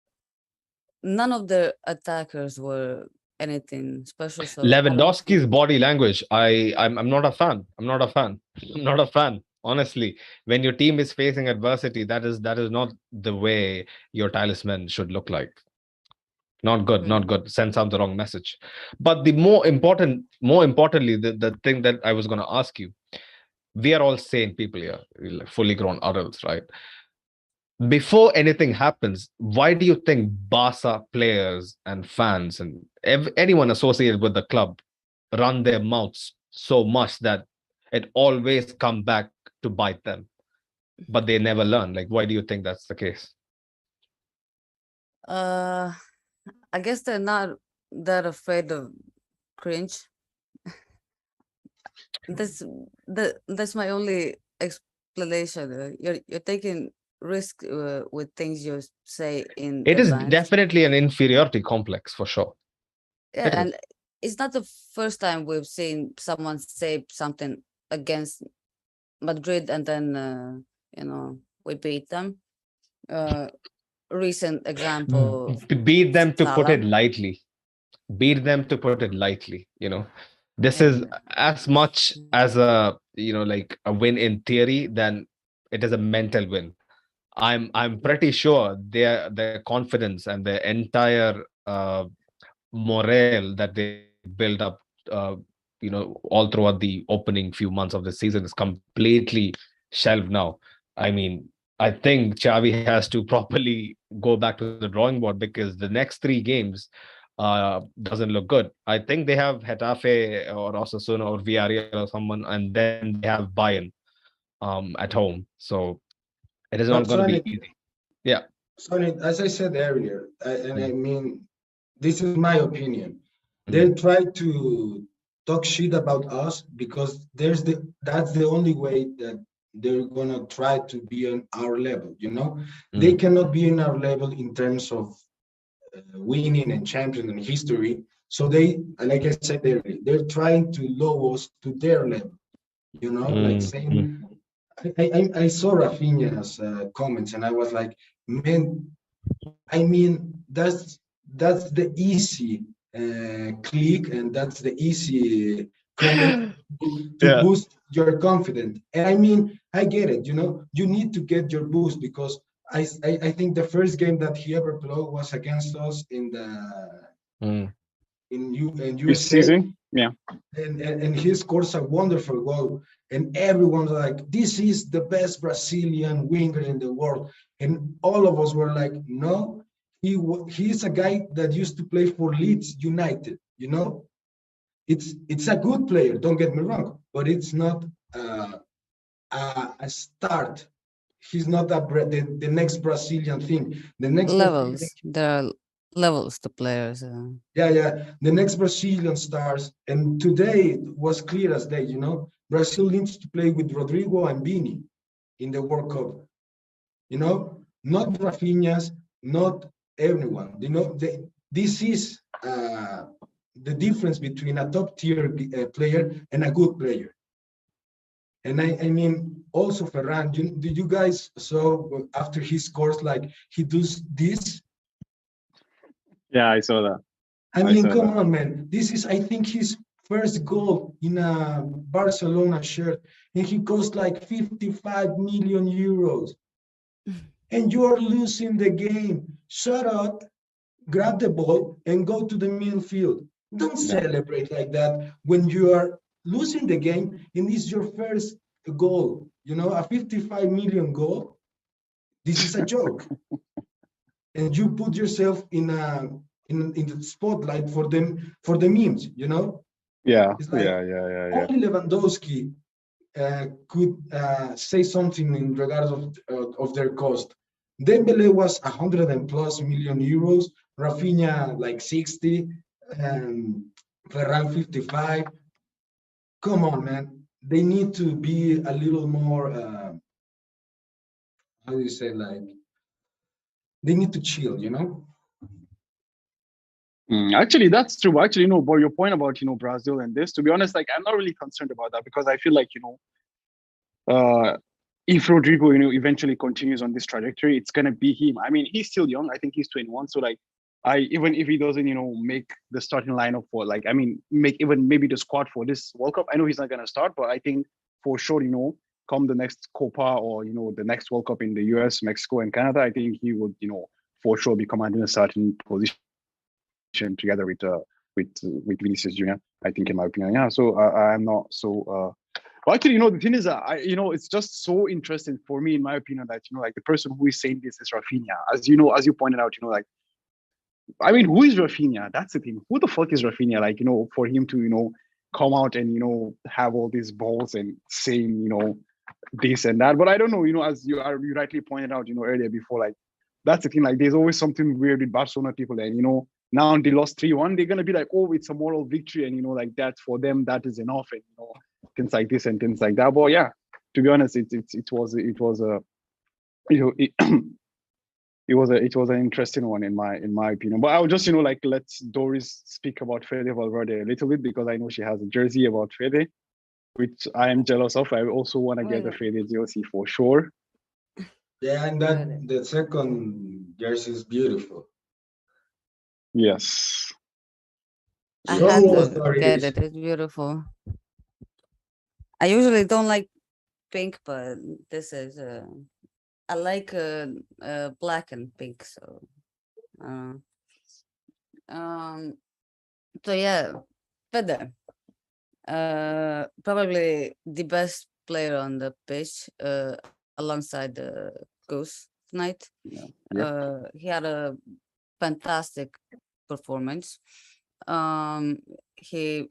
none of the attackers were anything special. So Lewandowski's body language, I'm not a fan. I'm not a fan. Honestly, when your team is facing adversity, that is not the way your talisman should look like. Not good. Sends out the wrong message. But the more importantly, the thing that I was going to ask you, we are all sane people here, fully grown adults, right? Before anything happens, why do you think Barca players and fans and anyone associated with the club run their mouths so much that it always come back to bite them, but they never learn? Like, why do you think that's the case? I guess they're not that afraid of cringe. That's my only explanation. You're taking risk with things you say in it advance. Is definitely an inferiority complex for sure. Yeah, and it's not the first time we've seen someone say something against Madrid and then we beat them. Recent example, beat them to Salah. put it lightly. This is as much as a like a win in theory than it is a mental win. I'm pretty sure their confidence and their entire morale that they build up all throughout the opening few months of the season is completely shelved now. I mean, I think Xavi has to properly go back to the drawing board because the next 3 games doesn't look good. I think they have Getafe or Osasuna or Villarreal or someone, and then they have Bayern at home. So it is not going to be easy. Yeah. Sonny, as I said earlier, and I mean, this is my opinion. They try to talk shit about us because that's the only way that they're gonna try to be on our level. They cannot be in our level in terms of winning and champion and history. So they, like I said earlier, they're trying to lower us to their level. Like saying, I saw Rafinha's comments and I was like, man, I mean, that's the easy click and that's the easy comment to boost your confidence. And I mean, I get it. You need to get your boost because I think the first game that he ever played was against us in the in USA. Season, yeah. And he scores a wonderful goal. And everyone's like, this is the best Brazilian winger in the world. And all of us were like, no, he's a guy that used to play for Leeds United. It's a good player, don't get me wrong, but it's not a start. He's not the next Brazilian thing. The next Brazilian, Levels. There are levels to players. yeah, the next Brazilian stars. And today it was clear as day, Brazil needs to play with Rodrigo and Vini in the World Cup. Not Rafinha's, not everyone. This is the difference between a top tier player and a good player. And I mean, also Ferran, did you guys saw after he scores, like he does this? Yeah, I saw that. I mean, come on, man. This is, I think, his first goal in a Barcelona shirt, and he costs like 55 million euros. And you are losing the game. Shut up, grab the ball, and go to the midfield. Don't celebrate like that when you are losing the game and it's your first goal. A 55 million goal. This is a joke. And you put yourself in the spotlight for the memes. Yeah, it's like yeah. only Lewandowski could say something in regards of their cost. Dembele was 100 and plus million euros, Rafinha like 60, and Ferran 55. Come on, man. They need to be a little more, how do you say, like, they need to chill, Actually, that's true. Actually, but your point about Brazil and this, to be honest, like I'm not really concerned about that because I feel like if Rodrigo eventually continues on this trajectory, it's gonna be him. I mean, he's still young. I think he's 21. So like, even if he doesn't make the starting lineup for make even maybe the squad for this World Cup, I know he's not gonna start, but I think for sure come the next Copa or the next World Cup in the US, Mexico, and Canada, I think he would for sure be commanding a certain position together with Vinicius Junior. I think, in my opinion, yeah. So I'm not so. Well, actually, the thing is, it's just so interesting for me, in my opinion, that like the person who is saying this is Rafinha, as you pointed out, like, I mean, who is Rafinha? That's the thing. Who the fuck is Rafinha? Like, for him to come out and have all these balls and saying this and that. But I don't know, as you rightly pointed out, earlier before, like that's the thing. Like, there's always something weird with Barcelona people, and now they lost 3-1. They're gonna be like, oh, it's a moral victory, and like that for them, that is enough, and things like this and things like that. But yeah, to be honest, it was a it was an interesting one in my opinion. But I would just like let Doris speak about Fede Valverde a little bit because I know she has a jersey about Fede, which I am jealous of. I also want to get a Fede jersey for sure. Yeah, and the second jersey is beautiful. Yes. I had to get it. It's beautiful. I usually don't like pink, but this is I like black and pink. So, so yeah, Fede, probably the best player on the pitch, alongside the Goose tonight. Yeah. He had a fantastic performance. He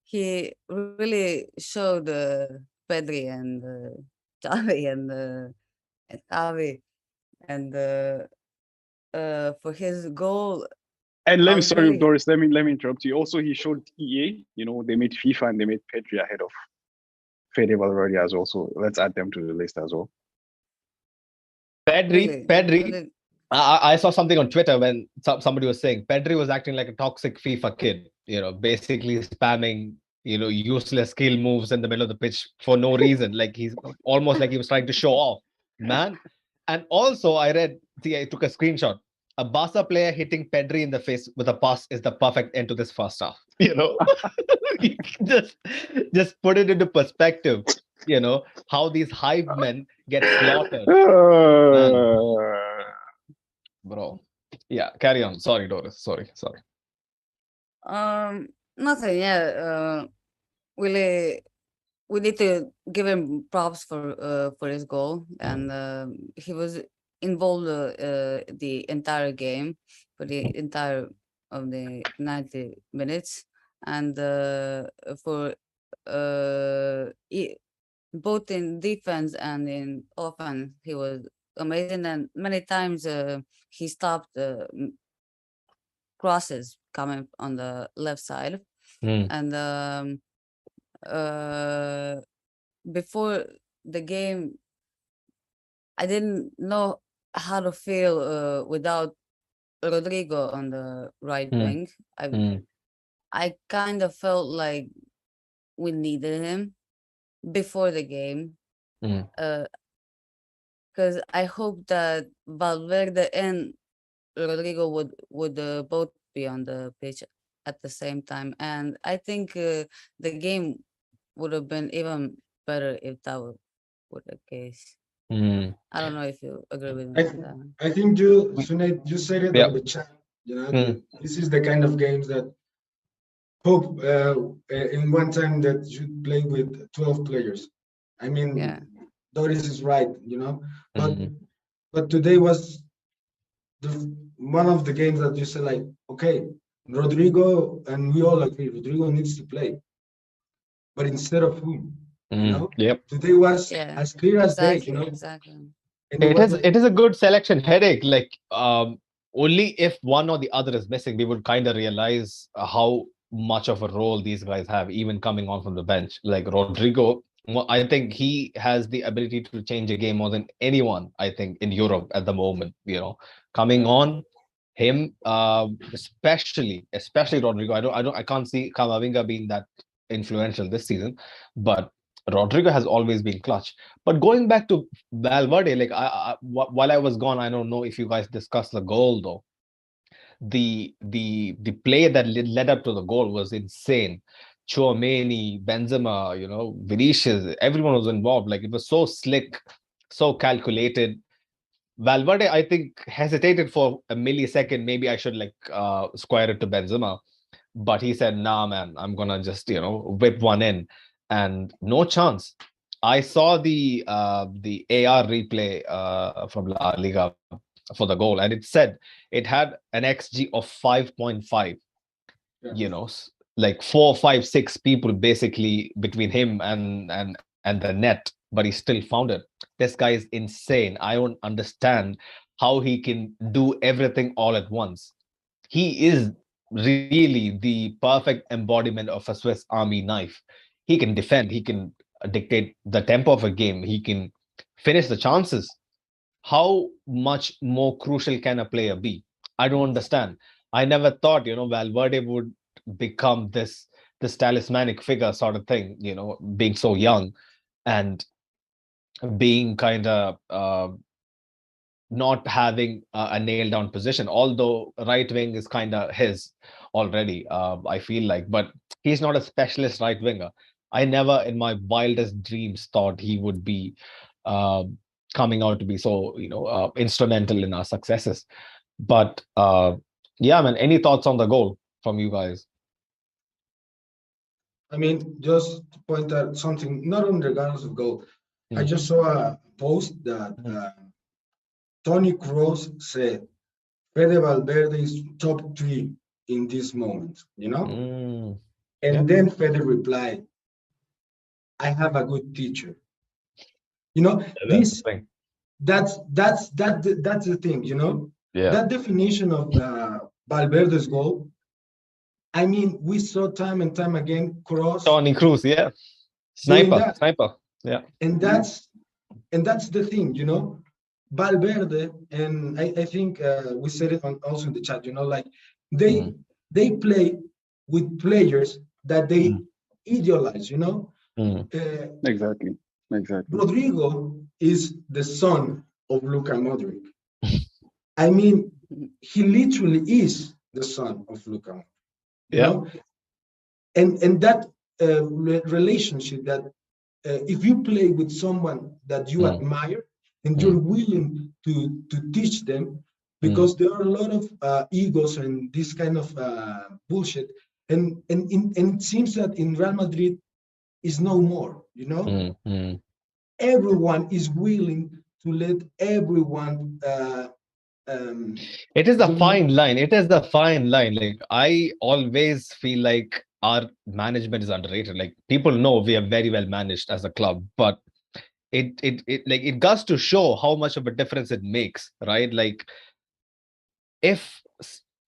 he really showed Pedri and Xavi and Avi and for his goal. And sorry, Doris, let me interrupt you. Also, he showed EA, they made FIFA and they made Pedri ahead of Fede Valverde as well. So let's add them to the list as well. Pedri. I saw something on Twitter when somebody was saying Pedri was acting like a toxic FIFA kid, basically spamming, useless skill moves in the middle of the pitch for no reason. Like he's almost like he was trying to show off, man. And also I took a screenshot. A Barca player hitting Pedri in the face with a pass is the perfect end to this first half. just put it into perspective, how these hive men get slaughtered. Bro. Yeah, carry on. Sorry, Doris. Sorry. Nothing. Yeah. Really, we need to give him props for his goal, and he was involved the entire game for the entire of the 90 minutes, and for both in defense and in offense, he was amazing. And many times he stopped crosses coming on the left side. Mm, And before the game, I didn't know how to feel without Rodrigo on the right mm, wing. mm, I kind of felt like we needed him before the game. mm. Because I hope that Valverde and Rodrigo would both be on the pitch at the same time, and I think the game would have been even better if that were the case. Mm. I don't know if you agree with me I, on that. I think you, Sunet, you said it Yeah. on the chat. You know, Mm. this is the kind of games that hope in one time that you play with 12 players. I mean, Yeah, Doris is right, you know, but Mm. but today was the one of the games that you said like, okay, Rodrigo, and we all agree, Rodrigo needs to play, but instead of whom, you Mm. know, Yep. today was yeah, as clear as day, you exactly, know, exactly. and it It was is like, it is a good selection headache. Like only if one or the other is missing, we would kind of realize how much of a role these guys have, even coming on from the bench. Like Rodrigo, I think he has the ability to change a game more than anyone, I think, in Europe at the moment. Coming on him, especially Rodrigo. I can't see Camavinga being that influential this season, but Rodrigo has always been clutch. But going back to Valverde, like while I was gone, I don't know if you guys discussed the goal though. The play that led up to the goal was insane. Chouameni, Benzema, Vinicius, everyone was involved. Like it was so slick, so calculated. Valverde, I think, hesitated for a millisecond. Maybe I should square it to Benzema, but he said, "Nah, man, I'm gonna just whip one in," and no chance. I saw the AR replay from La Liga for the goal, and it said it had an XG of 5.5. yeah. Like 4, 5, 6 people basically between him and the net, but he still found it. This guy is insane. I don't understand how he can do everything all at once. He is really the perfect embodiment of a Swiss Army knife. He can defend, he can dictate the tempo of a game, he can finish the chances. How much more crucial can a player be? I don't understand. I never thought, Valverde would become this talismanic figure sort of thing, being so young and being kind of not having a nailed down position, although right wing is kind of his already, I feel like, but he's not a specialist right winger. I never in my wildest dreams thought he would be uh, coming out to be so, instrumental in our successes. But yeah, man, any thoughts on the goal from you guys? I mean, just to point out something, not on regards of goal. I Mm. just saw a post that Mm. Tony Kroos said Fede Valverde is top 3 in this moment, you know? Mm. And Yeah, then Fede replied, I have a good teacher. You know, that's the this thing. that's the thing, you know? Yeah. That definition of Valverde's goal, I mean, we saw time and time again Kroos Tony Cruz, yeah. doing Sniper, that. sniper. Yeah. And that's the thing, you know? Valverde, and I think we said it also in the chat, you know, like they Mm. they play with players that they Mm. idealize, you know. Mm. Exactly. Exactly. Rodrigo is the son of Luka Modric. I mean, he literally is the son of Luka Modric, you Yeah. know, and that relationship that if you play with someone that you Mm. admire and you're Mm. willing to teach them, Mm. because there are a lot of egos and this kind of bullshit, and it seems that in Real Madrid is no more, you know. Mm. Mm. Everyone is willing to let everyone um, It is a do. fine line. It is a fine line. Like I always feel like our management is underrated. Like people know we are very well managed as a club, but it goes to show how much of a difference it makes, right? Like if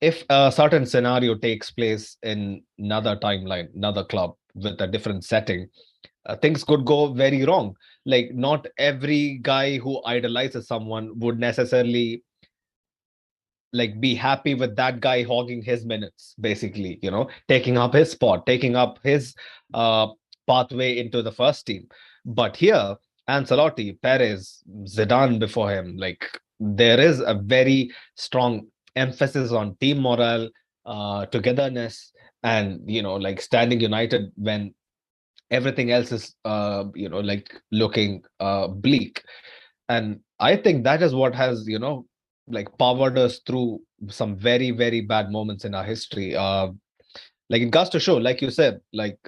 if a certain scenario takes place in another timeline, another club with a different setting, things could go very wrong. Like not every guy who idolizes someone would necessarily like be happy with that guy hogging his minutes, basically, taking up his spot, taking up his uh, pathway into the first team. But here, Ancelotti, Perez, Zidane before him, like there is a very strong emphasis on team morale, togetherness, and like standing united when everything else is like looking bleak. And I think that is what has like powered us through some very very bad moments in our history. Like it goes to show, like you said, like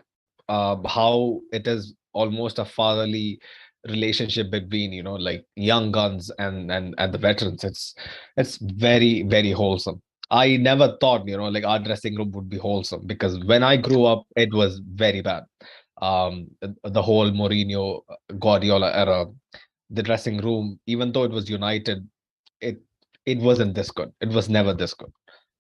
how it is almost a fatherly relationship between like young guns and the veterans. It's very very wholesome. I never thought like our dressing room would be wholesome, because when I grew up it was very bad. The whole Mourinho Guardiola era, the dressing room, even though it was united, it it wasn't this good. It was never this good.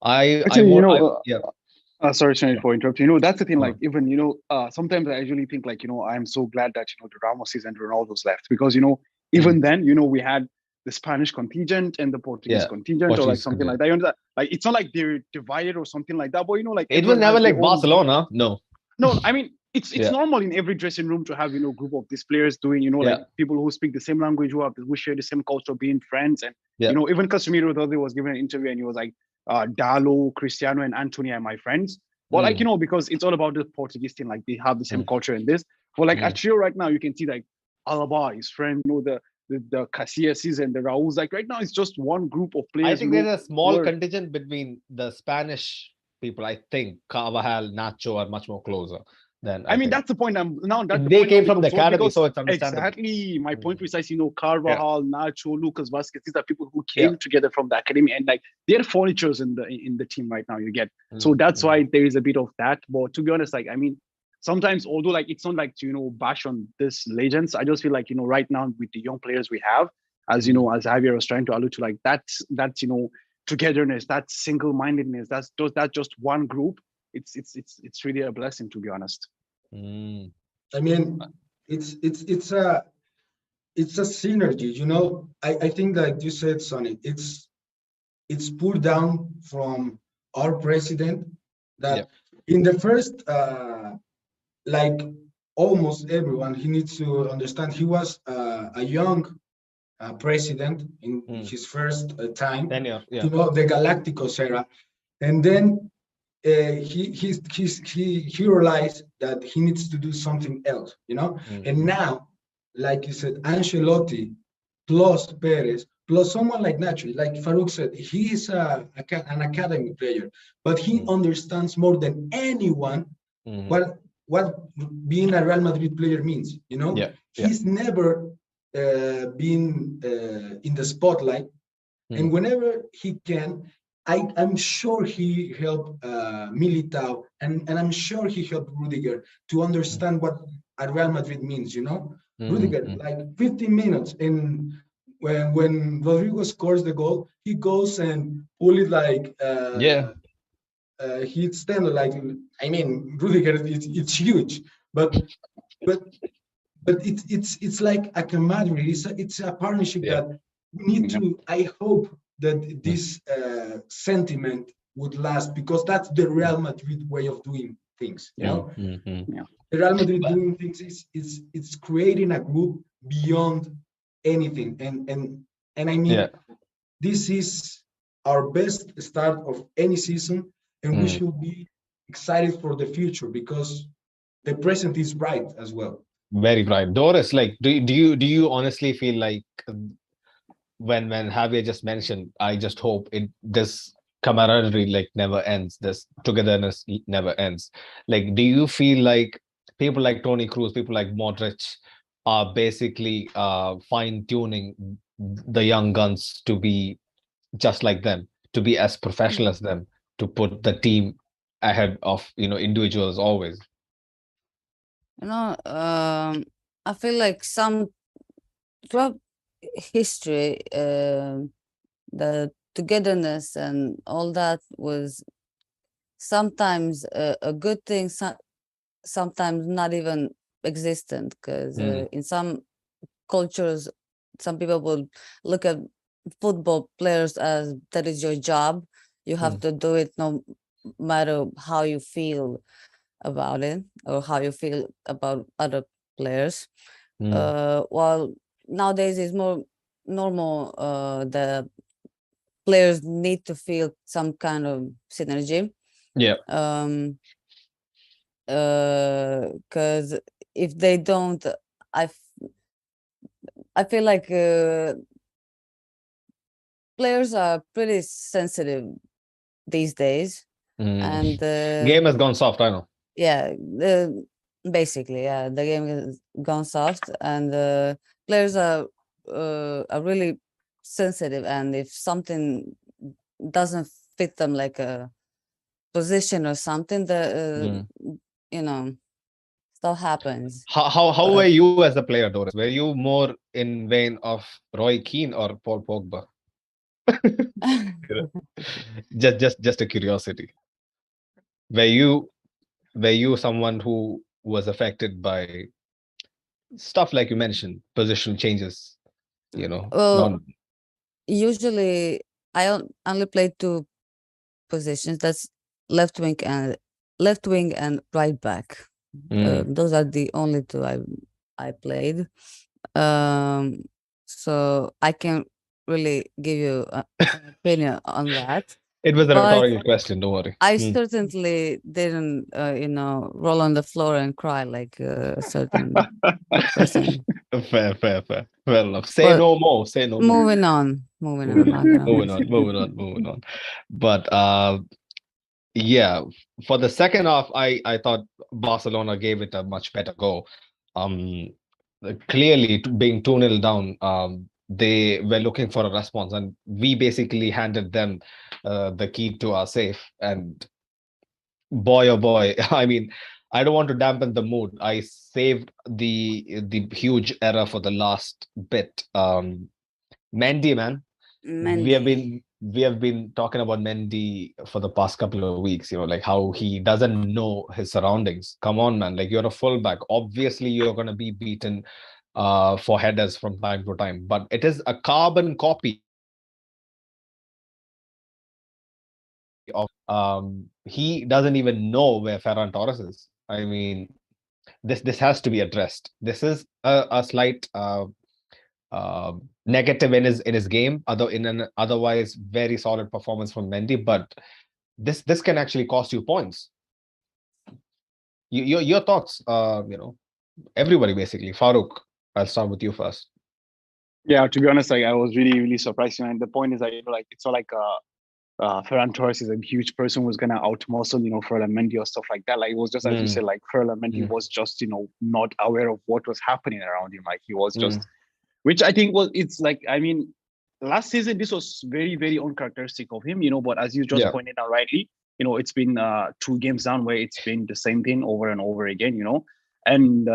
I Actually, would I yeah. sorry, Shani, Yeah. for interrupting. That's the thing. Go Like, on. even sometimes I usually think like, I'm so glad that the Ramoses and Ronaldo's left, because Mm. even then, we had the Spanish contingent and the Portuguese Yeah, contingent, or like Portuguese something like continue. that. Like it's not like they're divided or something like that, but like It was everyone never has their like own group. Barcelona. No. No, I mean it's Yeah. normal in every dressing room to have group of these players doing like Yeah. people who speak the same language, who share the same culture, being friends, and Yeah. even Casemiro the other day was given an interview and he was like, Dalo, Cristiano, and Anthony are my friends. But like Mm. because it's all about the Portuguese thing, like they have the same Mm. culture in this. But like Mm. at Chile right now, you can see like Alaba, his friend, the Casillas and the Raúls. Like right now, it's just one group of I players, think there's a who small are. contingent between the Spanish people. I think Carvajal, Nacho are much more closer than I I mean, think. that's the point. That's the They point now, came from the because what? academy, Because so it's understandable. exactly my point Mm. precisely. Yeah. Carvajal, Nacho, Lucas Vasquez. These are people who Yeah. came together from the academy, and like they're furnitures in the team right now. You get. So Mm. that's Mm. why there is a bit of that. But to be honest, like I mean, sometimes although like it's not like to bash on this legends, I just feel like right now with the young players we have, as Mm. as Javier was trying to allude to, like that's togetherness, that single-mindedness, that's just one group. It's really a blessing, to be honest. Mm. I mean, it's a synergy, I think like you said, Sonny, it's pulled down from our president Yeah. that in the first like almost everyone, he needs to understand he was a young president in Mm. his first time, Tenure. Yeah. the Galacticos era, and then he realized that he needs to do something else, Mm. and now, like you said, Ancelotti plus Perez plus someone like Nacho, like Farouk said, he is an academy player, but he Mm. understands more than anyone Mm. what being a Real Madrid player means. Yeah. Yeah. He's never been in the spotlight, and Mm. whenever he can, I'm sure he helped Militao, and I'm sure he helped Rudiger to understand what a Real Madrid means. Mm. Rudiger, Mm. like 15 minutes, and when Rodrigo scores the goal, he goes and pull it like Yeah. he'd stand like, I mean, Rudiger, it's huge, but but it's like a camaraderie. It's a partnership Yeah. that we need Yeah. to. I hope that Mm. this sentiment would last, because that's the Real Madrid way of doing things. Mm. Mm. Mm. Yeah. The Real Madrid But doing things is it's creating a group beyond anything, and I mean, yeah. this is our best start of any season, and we Mm. should be excited for the future, because the present is bright as well. Very bright. Doris, like, do you honestly feel like when Javier just mentioned, I just hope this camaraderie like never ends, this togetherness never ends. Like, do you feel like people like Tony Cruz, people like Modric are basically fine tuning the young guns to be just like them, to be as professional as them, to put the team ahead of individuals always. I feel like some throughout history, the togetherness and all that was sometimes a good thing, sometimes not even existent, because in some cultures, some people will look at football players as that is your job. You have to do it no matter how you feel about it or how you feel about other players. While nowadays it's more normal, the players need to feel some kind of synergy. Yeah. Because if they don't, I feel like players are pretty sensitive these days, and Game has gone soft, I know. yeah, basically, yeah, the game has gone soft, and players are really sensitive, and if something doesn't fit them, like a position or something, the stuff happens. How were you as a player, Doris? Were you more in vein of Roy Keane or Paul Pogba? Just a curiosity. Were you someone who was affected by stuff like you mentioned, positional changes? Not Well, usually I only play two positions. That's left wing and right back. Those are the only two I played. So I can't really give you an opinion on that. It was a But rhetorical question. Don't worry. I certainly didn't, roll on the floor and cry like a certain person. Fair. Fair enough. Say But no more. Say no more. moving on. Moving on. But yeah, for the second half, I thought Barcelona gave it a much better go. Um, Clearly being 2-0 down, they were looking for a response, and we basically handed them the key to our safe. And boy, oh boy, I mean, I don't want to dampen the mood. I saved the huge error for the last bit. Mendy, man, we have been talking about Mendy for the past couple of weeks, like how he doesn't know his surroundings. Come on, man. Like, you're a fullback. Obviously, you're gonna be beaten for headers from time to time, but it is a carbon copy of he doesn't even know where Ferran Torres is. I mean, this has to be addressed. This is a slight negative in his game, in an otherwise very solid performance from Mendy, but this can actually cost you points. Your thoughts, everybody basically. Farooq, I'll start with you first. Yeah, to be honest, like I was really, really surprised. And the point is that like it's not like Ferran Torres is a huge person who's gonna outmuscle, Ferland Mendy or stuff like that. Like it was just as you said, like Ferland Mendy was just, not aware of what was happening around him. Like he was just, which I think it's like, I mean, last season this was very, very uncharacteristic of him, but as you just pointed out rightly, it's been 2 games down where it's been the same thing over and over again, and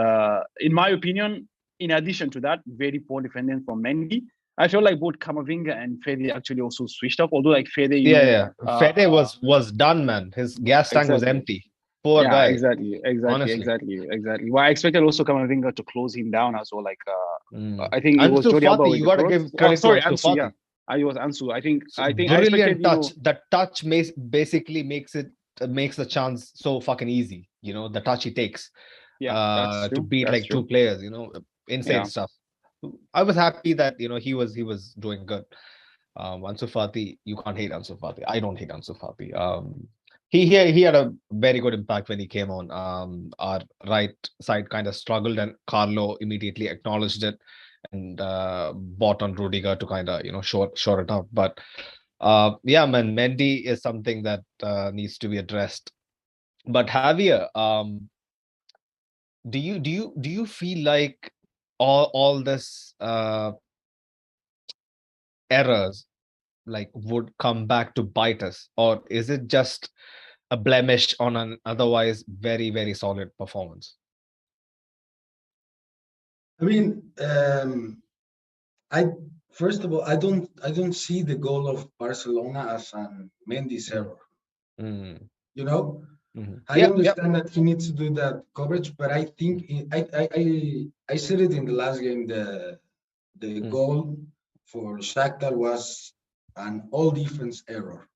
in my opinion, in addition to that, very poor defending from Mendy. I feel like both Camavinga and Fede actually also switched up. Although like Fede, Fede was done, man. His gas tank was empty. Poor guy. Exactly. Well, I expected also Camavinga to close him down as well. Like I think it was Ansu Jordi Alba. Fati, you got to give credit to Ansu Fati. Yeah. I was Ansu. I think brilliant touch. That touch basically makes the chance so fucking easy. The touch he takes. Yeah, to beat like 2 players. Insane stuff. I was happy that he was doing good. Ansu Fati, you can't hate Ansu Fati. I don't hate Ansu Fati. He had a very good impact when he came on. Our right side kind of struggled, and Carlo immediately acknowledged it and bought on Rudiger to kind of shore it up. But yeah, man, Mendy is something that needs to be addressed. But Javier, do you feel like all this errors like would come back to bite us, or is it just a blemish on an otherwise very, very solid performance? I mean, I first of all, I don't see the goal of Barcelona as an Mendy's error. Mm. You know, I Yeah, yeah. understand that he needs to do that coverage, but I think I said it in the last game. The goal for Shakhtar was an all defense error.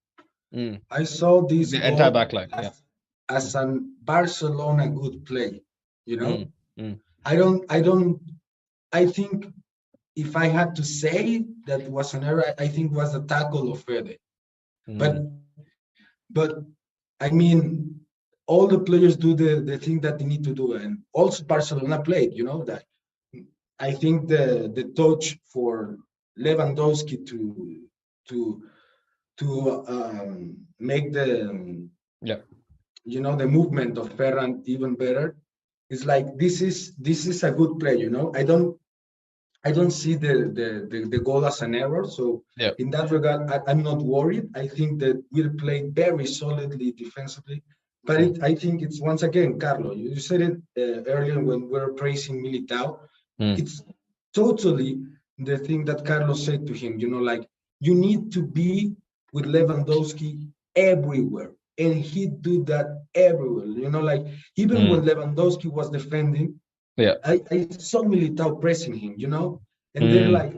I saw this The entire goal backline. Yeah. as an Barcelona good play. You know, Mm. I think if I had to say that was an error, I think was the tackle of Fede. But I mean, all the players do the thing that they need to do, and also Barcelona played. You know that. I think the touch for Lewandowski to make the Yeah. the movement of Ferran even better. It's like this is a good play. I don't see the goal as an error. So Yeah. in that regard, I'm not worried. I think that we'll play very solidly defensively. But I think it's once again, Carlo, you said it earlier when we were praising Militao. It's totally the thing that Carlos said to him, like you need to be with Lewandowski everywhere. And he do that everywhere, like even when Lewandowski was defending, Yeah. I saw Militao pressing him, and they're like,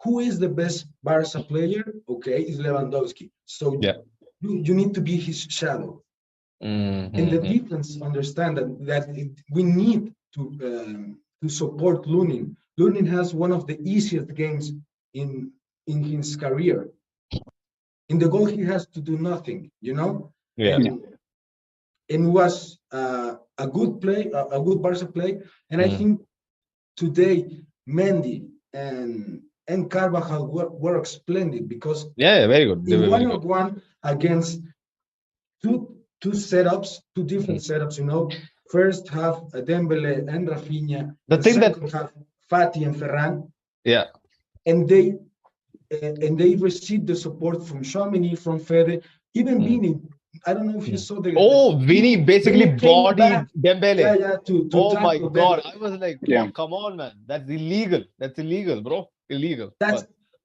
who is the best Barca player? Okay, it's Lewandowski. So Yeah. you need to be his shadow. And the defense understand that we need to support Lunin. Lunin has one of the easiest games in his career. In the goal, he has to do nothing, Yeah. And was a good play, a good Barca play. And I think today Mendy and Carvajal were splendid because Yeah, very good. They in were very good. one-on-one against two setups, two different setups, First half Dembele and Rafinha, The and thing that second half Fati and Ferran, yeah, and they received the support from Tchouaméni, from Fede, even Vini. I don't know if you saw Vinny basically Vini came bodied back, Dembele. to Oh my tackle God. Dembele. I was like, Yeah. come on, man. That's illegal. That's illegal, bro. Illegal.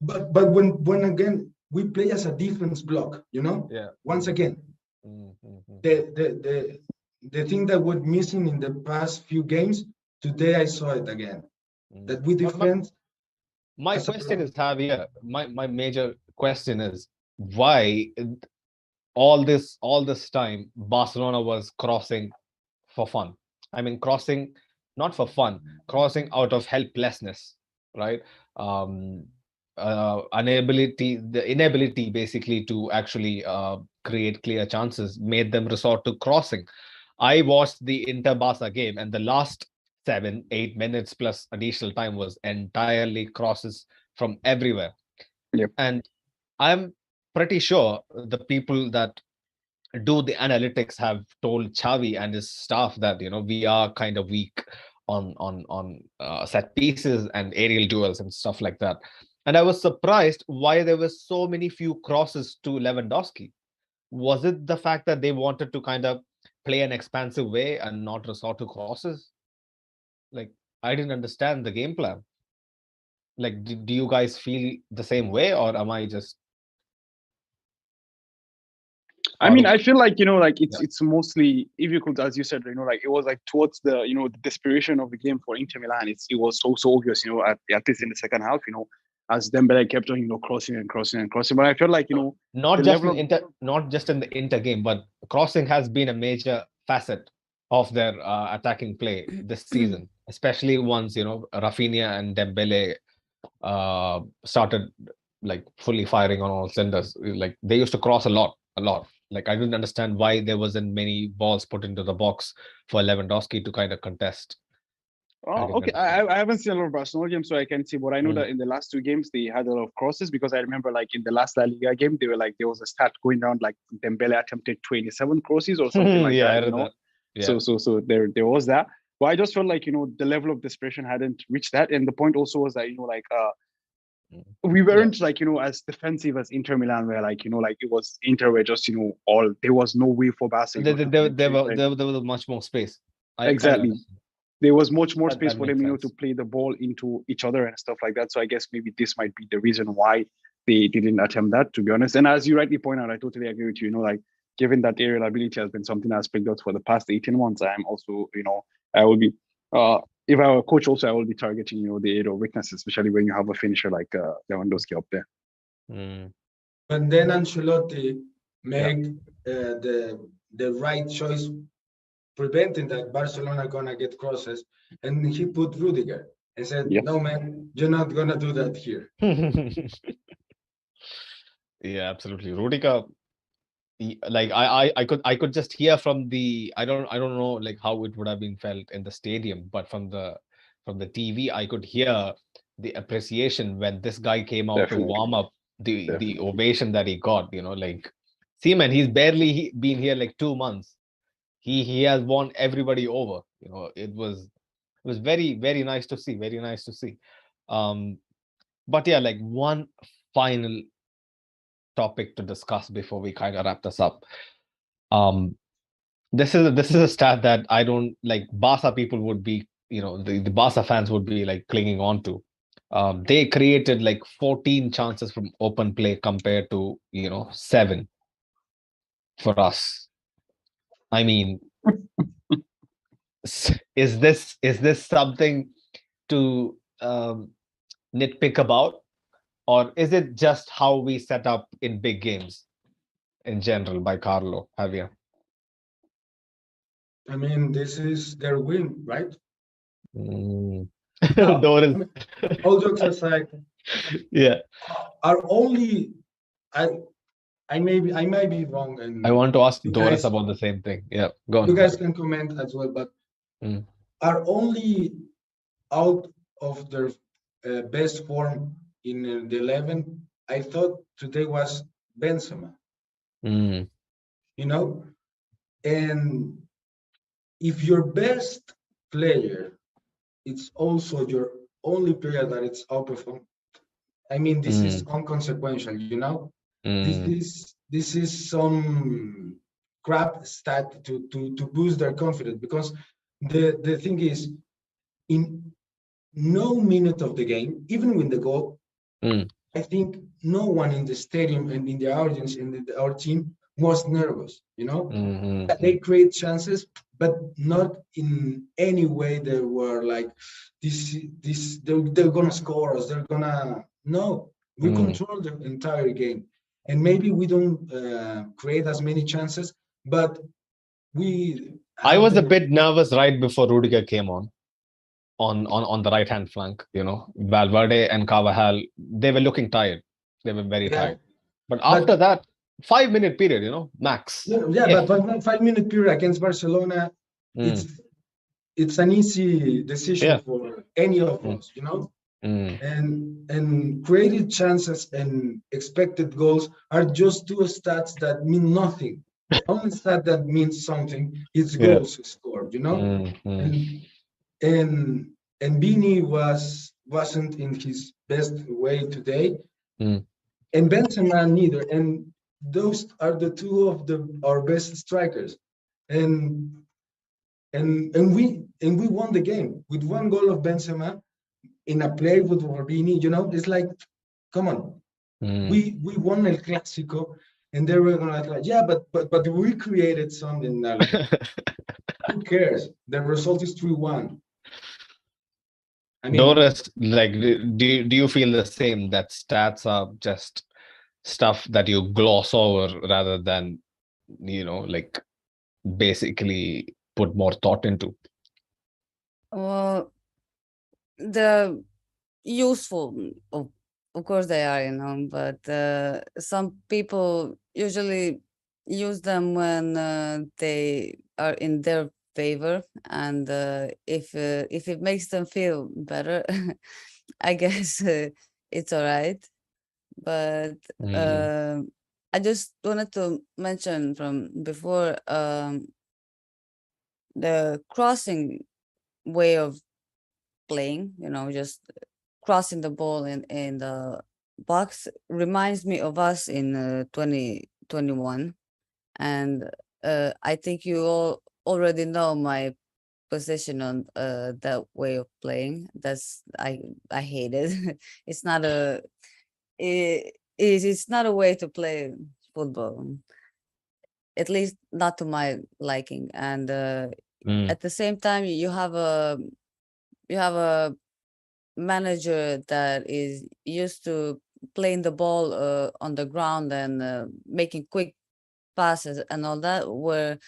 But when again we play as a defense block, Yeah. Once again, the thing that was missing in the past few games, today I saw it again. That we defend. My question is, Javier, my major question is why all this time Barcelona was crossing for fun. I mean, crossing not for fun, crossing out of helplessness, right? The inability basically to actually create clear chances made them resort to crossing. I watched the Inter Barca game, and the last 7-8 minutes plus additional time was entirely crosses from everywhere. Yep. And I'm pretty sure the people that do the analytics have told Xavi and his staff that we are kind of weak on set pieces and aerial duels and stuff like that. And I was surprised why there were so many few crosses to Lewandowski. Was it the fact that they wanted to kind of play an expansive way and not resort to crosses? Like, I didn't understand the game plan. Like, do you guys feel the same way, or am I just I mean, I feel like Yeah. it's mostly, if you could, as you said, like it was like towards the the desperation of the game for Inter Milan. It was so obvious, at least in the second half, as Dembele kept on crossing and crossing and crossing. But I feel like not the just level in not just in the Inter game, but crossing has been a major facet of their attacking play this season, especially once Rafinha and Dembele started like fully firing on all cylinders. Like they used to cross a lot. Like I didn't understand why there wasn't many balls put into the box for Lewandowski to kind of contest. okay, I haven't seen a lot of Barcelona games, so I can see. But I know that in the last two games they had a lot of crosses, because I remember like in the last La Liga game they were like, there was a stat going down like Dembele attempted 27 crosses or something like Yeah, that. I read that. Yeah. So there was that. But I just felt like the level of desperation hadn't reached that, and the point also was that we weren't like, as defensive as Inter Milan, where like, like it was Inter were just, all, there was no way for Barca. There was much more space. I kind of Exactly. understand. There was much more space That for them, makes to sense. play the ball into each other and stuff like that. So I guess maybe this might be the reason why they didn't attempt that, to be honest. And as you rightly point out, I totally agree with you. Like given that aerial ability has been something that's picked up for the past 18 months, I'm also, I will be, if I were a coach also, I will be targeting, the aerial weaknesses, especially when you have a finisher like Lewandowski up there. But then Ancelotti made the right choice, preventing that Barcelona gonna get crosses, and he put Rudiger and said, Yes. "No, man, you're not gonna do that here." Yeah, absolutely. Rudiger, like I could just hear from the I don't know like how it would have been felt in the stadium, but from the TV I could hear the appreciation when this guy came out to Definitely. warm up, the Definitely. ovation that he got, like, see man, he's barely been here like 2 months. He has won everybody over. It was very, very nice to see. Very nice to see. But yeah, like one final topic to discuss before we kind of wrap this up. This is a stat that I don't like. Barca people would be, the Barca fans would be like clinging on to. They created like 14 chances from open play compared to 7 for us. I mean, is this something to nitpick about, or is it just how we set up in big games in general by Carlo Javier? I mean, this is their win, right? No, I mean, all jokes aside, yeah. our only I might be wrong, and I want to ask you Doris guys, about the same thing. Yeah, go on. you guys can comment as well. But our only out of their best form in the 11, I thought today was Benzema. And if your best player, it's also your only player that it's outperformed. I mean, this is inconsequential. This is some crap stat to boost their confidence, because the thing is, in no minute of the game, even with the goal, I think no one in the stadium and in the audience and our team was nervous. They create chances, but not in any way they were like this they're gonna score us, they're gonna no. We control the entire game, and maybe we don't create as many chances, but I was a bit nervous right before Rudiger came on the right hand flank. Valverde and Carvajal, they were looking tired. They were very tired. But after that 5-minute period, max. But 5-minute period against Barcelona, it's an easy decision for any of us, and created chances and expected goals are just two stats that mean nothing. The only stat that means something is goals scored, and Vini wasn't in his best way today, and Benzema neither, and those are the two of our best strikers, and we won the game with one goal of Benzema in a play with Vini. It's like, come on, we won El Clasico, and they were gonna like, yeah, but we created something. Who cares? The result is 3-1. I mean, Doris, like, do you feel the same, that stats are just stuff that you gloss over rather than, like, basically put more thought into? Well, they're useful. Of course they are, but some people usually use them when they are in their favor, and if it makes them feel better, I guess it's all right. But I just wanted to mention from before, the crossing way of playing, just crossing the ball in the box reminds me of us in 2021. And I think you all already know my position on that way of playing. I hate it. It's not it's not a way to play football, at least not to my liking. And at the same time, you have a manager that is used to playing the ball on the ground and making quick passes and all that, where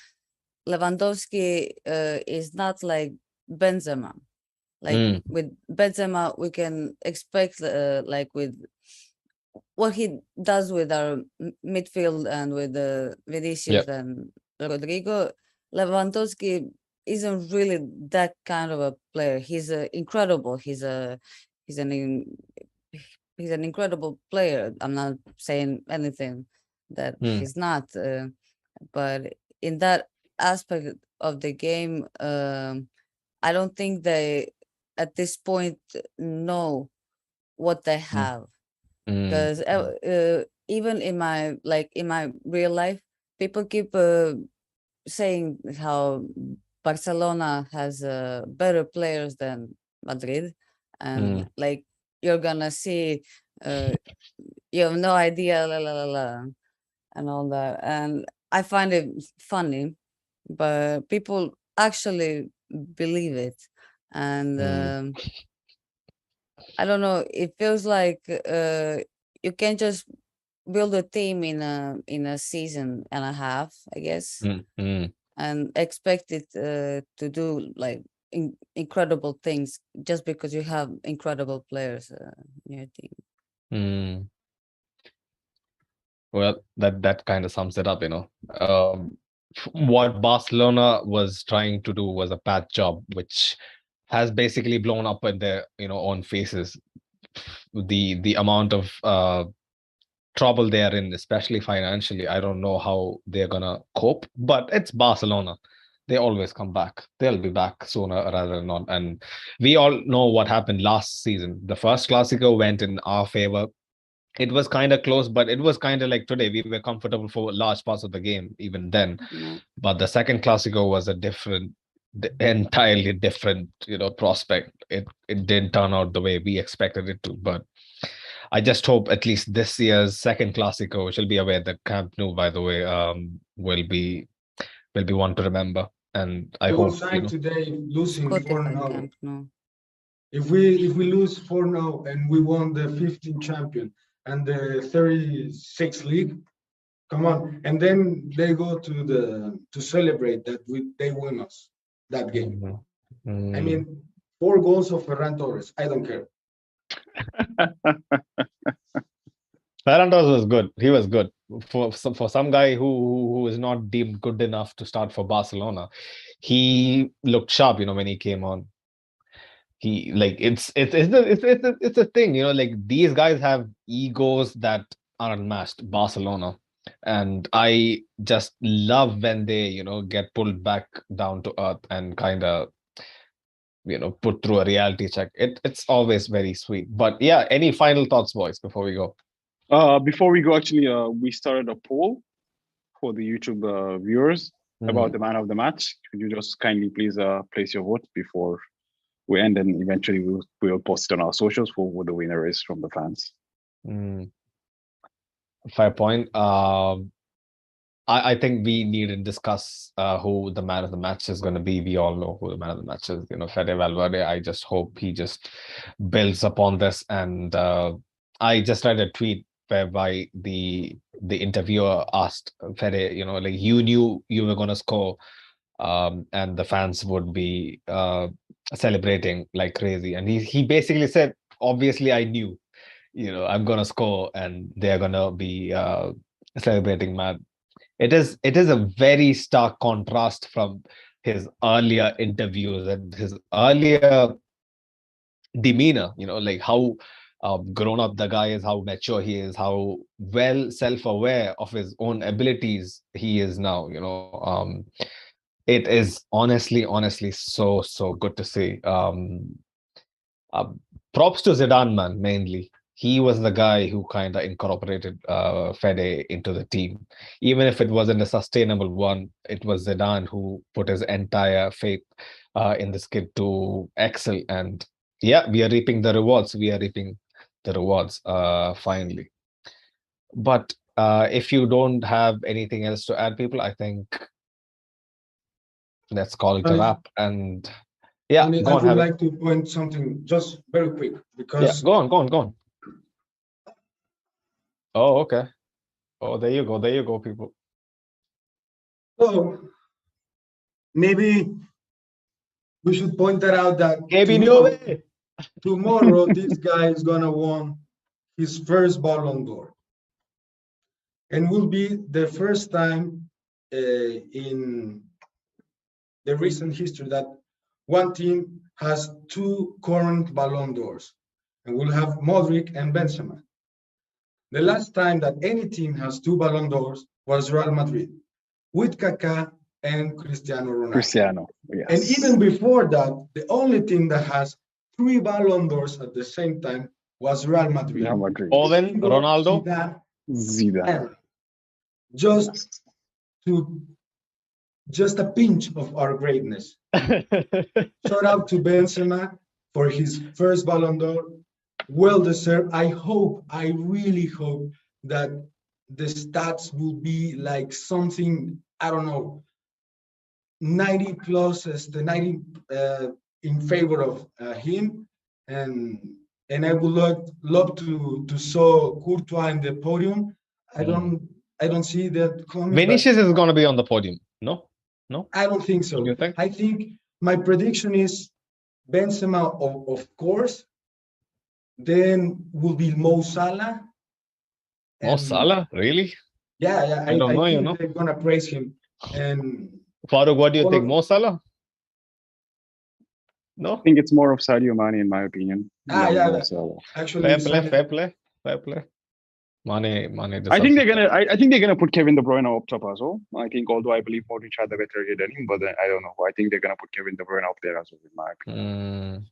Lewandowski is not like Benzema. Like with Benzema, we can expect like with what he does with our midfield and with Vinicius and Rodrigo. Lewandowski isn't really that kind of a player. He's incredible. He's an he's an incredible player. I'm not saying anything that he's not, but in that aspect of the game, I don't think they at this point know what they have, because even in my real life, people keep saying how Barcelona has better players than Madrid, and like you're gonna see, you have no idea, la la la la, and all that. And I find it funny, but people actually believe it, and I don't know. It feels like you can't just build a team in a season and a half, I guess, and expect it to do like incredible things just because you have incredible players in your team. Well, that kind of sums it up, what Barcelona was trying to do was a patch job, which has basically blown up in their, own faces. The amount of trouble they are in, especially financially, I don't know how they're gonna cope, but it's Barcelona. They always come back. They'll be back sooner rather than not. And we all know what happened last season. The first Clasico went in our favor. It was kind of close, but it was kind of like today. We were comfortable for large parts of the game, even then. Yeah. But the second Clasico was a entirely different, prospect. It didn't turn out the way we expected it to. But I just hope at least this year's second Clasico, which will be away at the Camp Nou, by the way, will be one to remember. And I hope today losing Good 4-0. Camp Nou. If we lose 4-0 and we won the 15th champion and the 36th league, come on, and then they go to celebrate that they win us that game. I mean, 4 goals of Ferran Torres. I don't care. Ferran Torres was good. He was good for some guy who is not deemed good enough to start for Barcelona. He looked sharp, when he came on. He like it's a thing, like these guys have egos that are unmatched. Barcelona, and I just love when they get pulled back down to earth and kind of put through a reality check. It's always very sweet. But yeah, any final thoughts, boys, before we go? Before we go, actually, we started a poll for the YouTube viewers about the man of the match. Could you just kindly please place your vote before we end, and eventually we'll post it on our socials for who the winner is from the fans. Fair point. I think we need to discuss who the man of the match is going to be. We all know who the man of the match is. Fede Valverde. I just hope he just builds upon this. And I just read a tweet whereby the interviewer asked Fede, like you knew you were going to score, and the fans would be celebrating like crazy. And he basically said, obviously, I knew, I'm going to score, and they're going to be celebrating mad. It is a very stark contrast from his earlier interviews and his earlier demeanor, like how grown up the guy is, how mature he is, how well self-aware of his own abilities he is now. It is honestly so good to see. props to Zidane, man, mainly. He was the guy who kind of incorporated Fede into the team. Even if it wasn't a sustainable one, it was Zidane who put his entire faith in this kid to excel. And yeah, we are reaping the rewards. We are reaping the rewards finally. But if you don't have anything else to add, people, I think let's call it a wrap. And yeah, Only go I on, would have it. like to point something just very quick Yeah, because go on, go on, go on. Oh, okay. Oh, there you go. There you go, people. so maybe we should point that out that KB tomorrow, Nove. tomorrow this guy is gonna win his first Ballon d'Or, and will be the first time in the recent history that one team has two current Ballon d'Ors, and we'll have Modric and Benzema. The last time that any team has two Ballon d'Ors was Real Madrid with Kaká and Cristiano Ronaldo. Cristiano, yes. And even before that, the only team that has three Ballon d'Ors at the same time was Real Madrid. Real Madrid. Owen, Figo, Ronaldo. Zidane, Zidane. just Yes. to just a pinch of our greatness. Shout out to Benzema for his first Ballon d'Or. Well deserved. I really hope that the stats will be like something, I don't know, 90 plus, the 90 in favor of him. And I would love to saw Courtois in the podium. I don't see that coming. Vinicius is going to be on the podium. No? No? I don't think so. You think? I think my prediction is Benzema, of course. Then will be Mo Salah. Mo Salah? Really? Yeah, I don't know, think you know. they're gonna praise him. And Farooq, what do you all think? of- Mo Salah? I No? think it's more of Sadio Mane, in my opinion. yeah, Mo Salah. actually, Fair play, Salah- fair play, fair play. Mane I think they're deserves it. gonna. I think they're gonna put Kevin De Bruyne up top as well. I think, although I believe Modric had a better year than him, but I don't know. I think they're gonna put Kevin De Bruyne up there as well. In my opinion.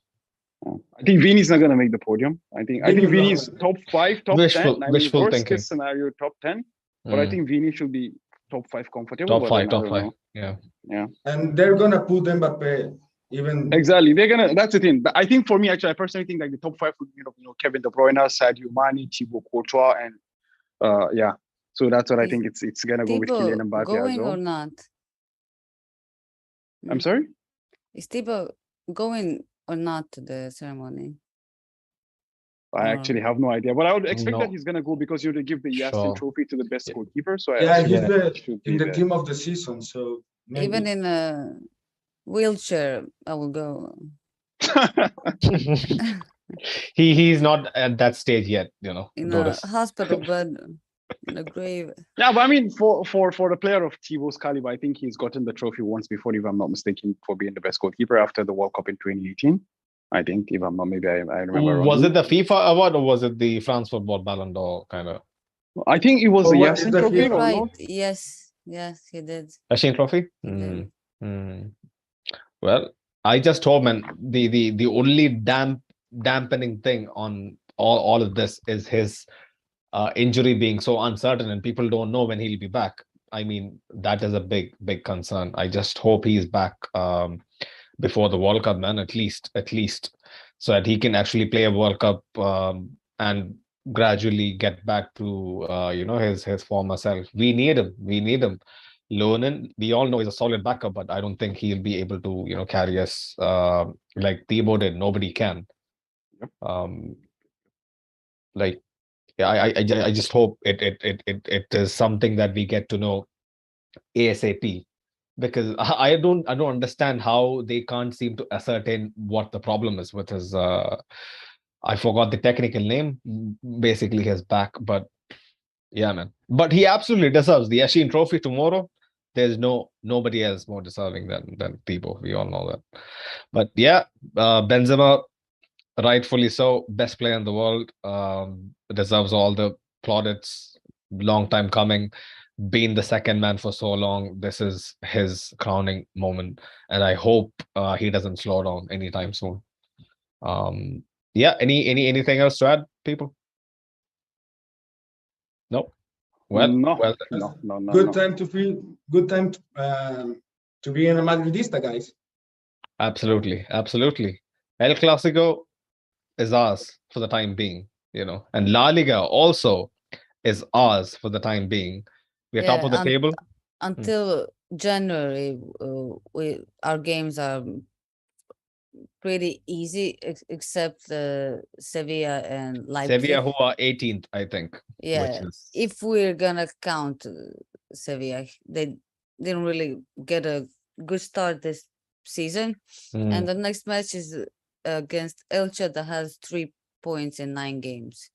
I think Vini's not gonna make the podium. I think Vini will Vini's not. top 5, top Wishful- 10. I mean, wishful worst thinking. case scenario, top 10. But I think Vini should be top 5 comfortable. Top but five, then I top don't five. know. Yeah. and they're gonna put Mbappe even. Exactly. They're gonna. That's the thing. But I think for me, actually, I personally think like the top 5 would be, Kevin De Bruyne, Sadio Mane, Thibaut Courtois, and yeah. So that's what I think. It's gonna go with Thibaut Kylian Mbappe as going or well. not? I'm sorry. Is Thibaut going or not to the ceremony? I actually have no idea, but I would expect that No. he's gonna go because they give the Yasin Sure. trophy to the best Yeah. goalkeeper. So I Yeah, assume he's that he should be in the there. team of the season. So maybe. Even in a wheelchair, I will go. He's not at that stage yet, In Doris. a hospital bed, in a grave. Yeah, but I mean, for the player of Thibaut's caliber, I think he's gotten the trophy once before, if I'm not mistaken, for being the best goalkeeper after the World Cup in 2018. I think, if I'm not, maybe I remember wrong. Was it the FIFA award or was it the France Football Ballon d'Or kind of I think it was Oh, the what is Yasin the trophy FIFA? or Right. not? Yes, he did. Yashin Trophy? did. Well, I just hope, man, the only dampening thing on all of this is his injury being so uncertain and people don't know when he'll be back. I mean, that is a big concern. I just hope he's back before the World Cup, man, at least, so that he can actually play a World Cup and gradually get back to his former self. We need him. Lonan, we all know he's a solid backup, but I don't think he'll be able to carry us like Thibaut did. Nobody can. Like, yeah, I just hope it is something that we get to know ASAP, because I don't understand how they can't seem to ascertain what the problem is with his I forgot the technical name, basically his back. But yeah, man, but he absolutely deserves the Yashin Trophy tomorrow. There's nobody else more deserving than Thibaut. We all know that. But yeah, Benzema, rightfully so, best player in the world, deserves all the plaudits. Long time coming, been the second man for so long. This is his crowning moment, and I hope he doesn't slow down anytime soon. Yeah. Anything else to add, people? No. Well, No, well. no. Good time to feel. Good time to be in a Madridista, guys. Absolutely, absolutely. El Clasico is ours for the time being, and La Liga also is ours for the time being. We are top Yeah, of the table. until January, our games are pretty easy, except Sevilla and Leipzig. Sevilla, who are 18th, I think, which Yeah, is if we're gonna count Sevilla, they didn't really get a good start this season. And the next match is against Elche that has 3 points in 9 games.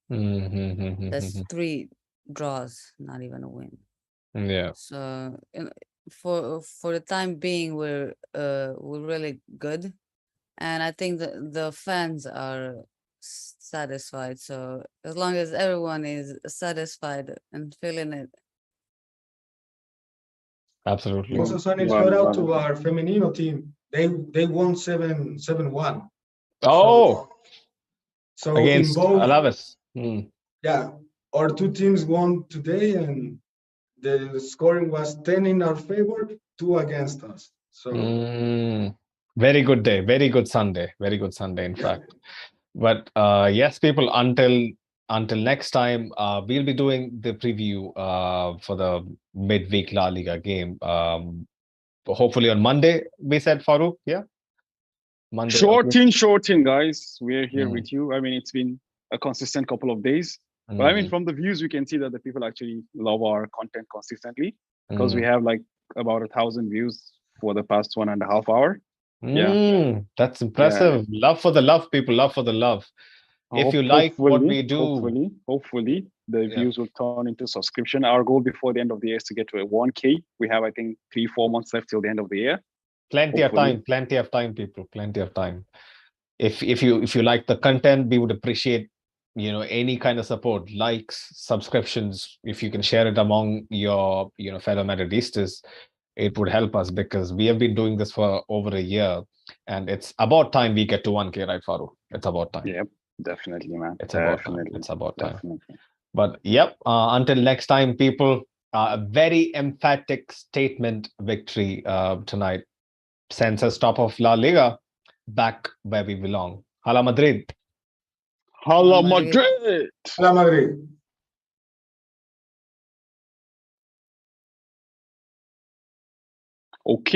That's 3 draws, not even a win. yeah, So for the time being, we're really good, and I think the fans are satisfied. So as long as everyone is satisfied and feeling it, absolutely. Also, Sonny, Well, shout out well. to our Femenino team. They won 7-1. Oh, So in against both, Alaves. yeah, our two teams won today, and the scoring was 10 in our favor, 2 against us. So Very good day. Very good Sunday. Very good Sunday, in fact. But yes, people, until next time, we'll be doing the preview for the midweek La Liga game. Hopefully on Monday, we said, Farooq, yeah? Monday. Short in, guys. We're here Mm. with you. I mean, it's been a consistent couple of days. But I mean, from the views, we can see that the people actually love our content consistently because we have like about 1,000 views for the past 1.5 hour. Yeah. That's impressive. Love for the love, people. Love for the love. If you like what we do, hopefully the views will turn into subscription. Our goal before the end of the year is to get to a 1K. We have, I think, 3-4 months left till the end of the year. plenty of time, people. Plenty of time. If you like the content, we would appreciate any kind of support, likes, subscriptions. If you can share it among your fellow Madridistas, it would help us because we have been doing this for over a year, and it's about time we get to 1K, right, Faru? It's about time. Yep, definitely, man. It's about time. It's about time. Definitely. But yep, until next time, people. A very emphatic statement victory tonight sends us top of La Liga, back where we belong. Hala Madrid. Hala Madrid. Hala Madrid. Okay.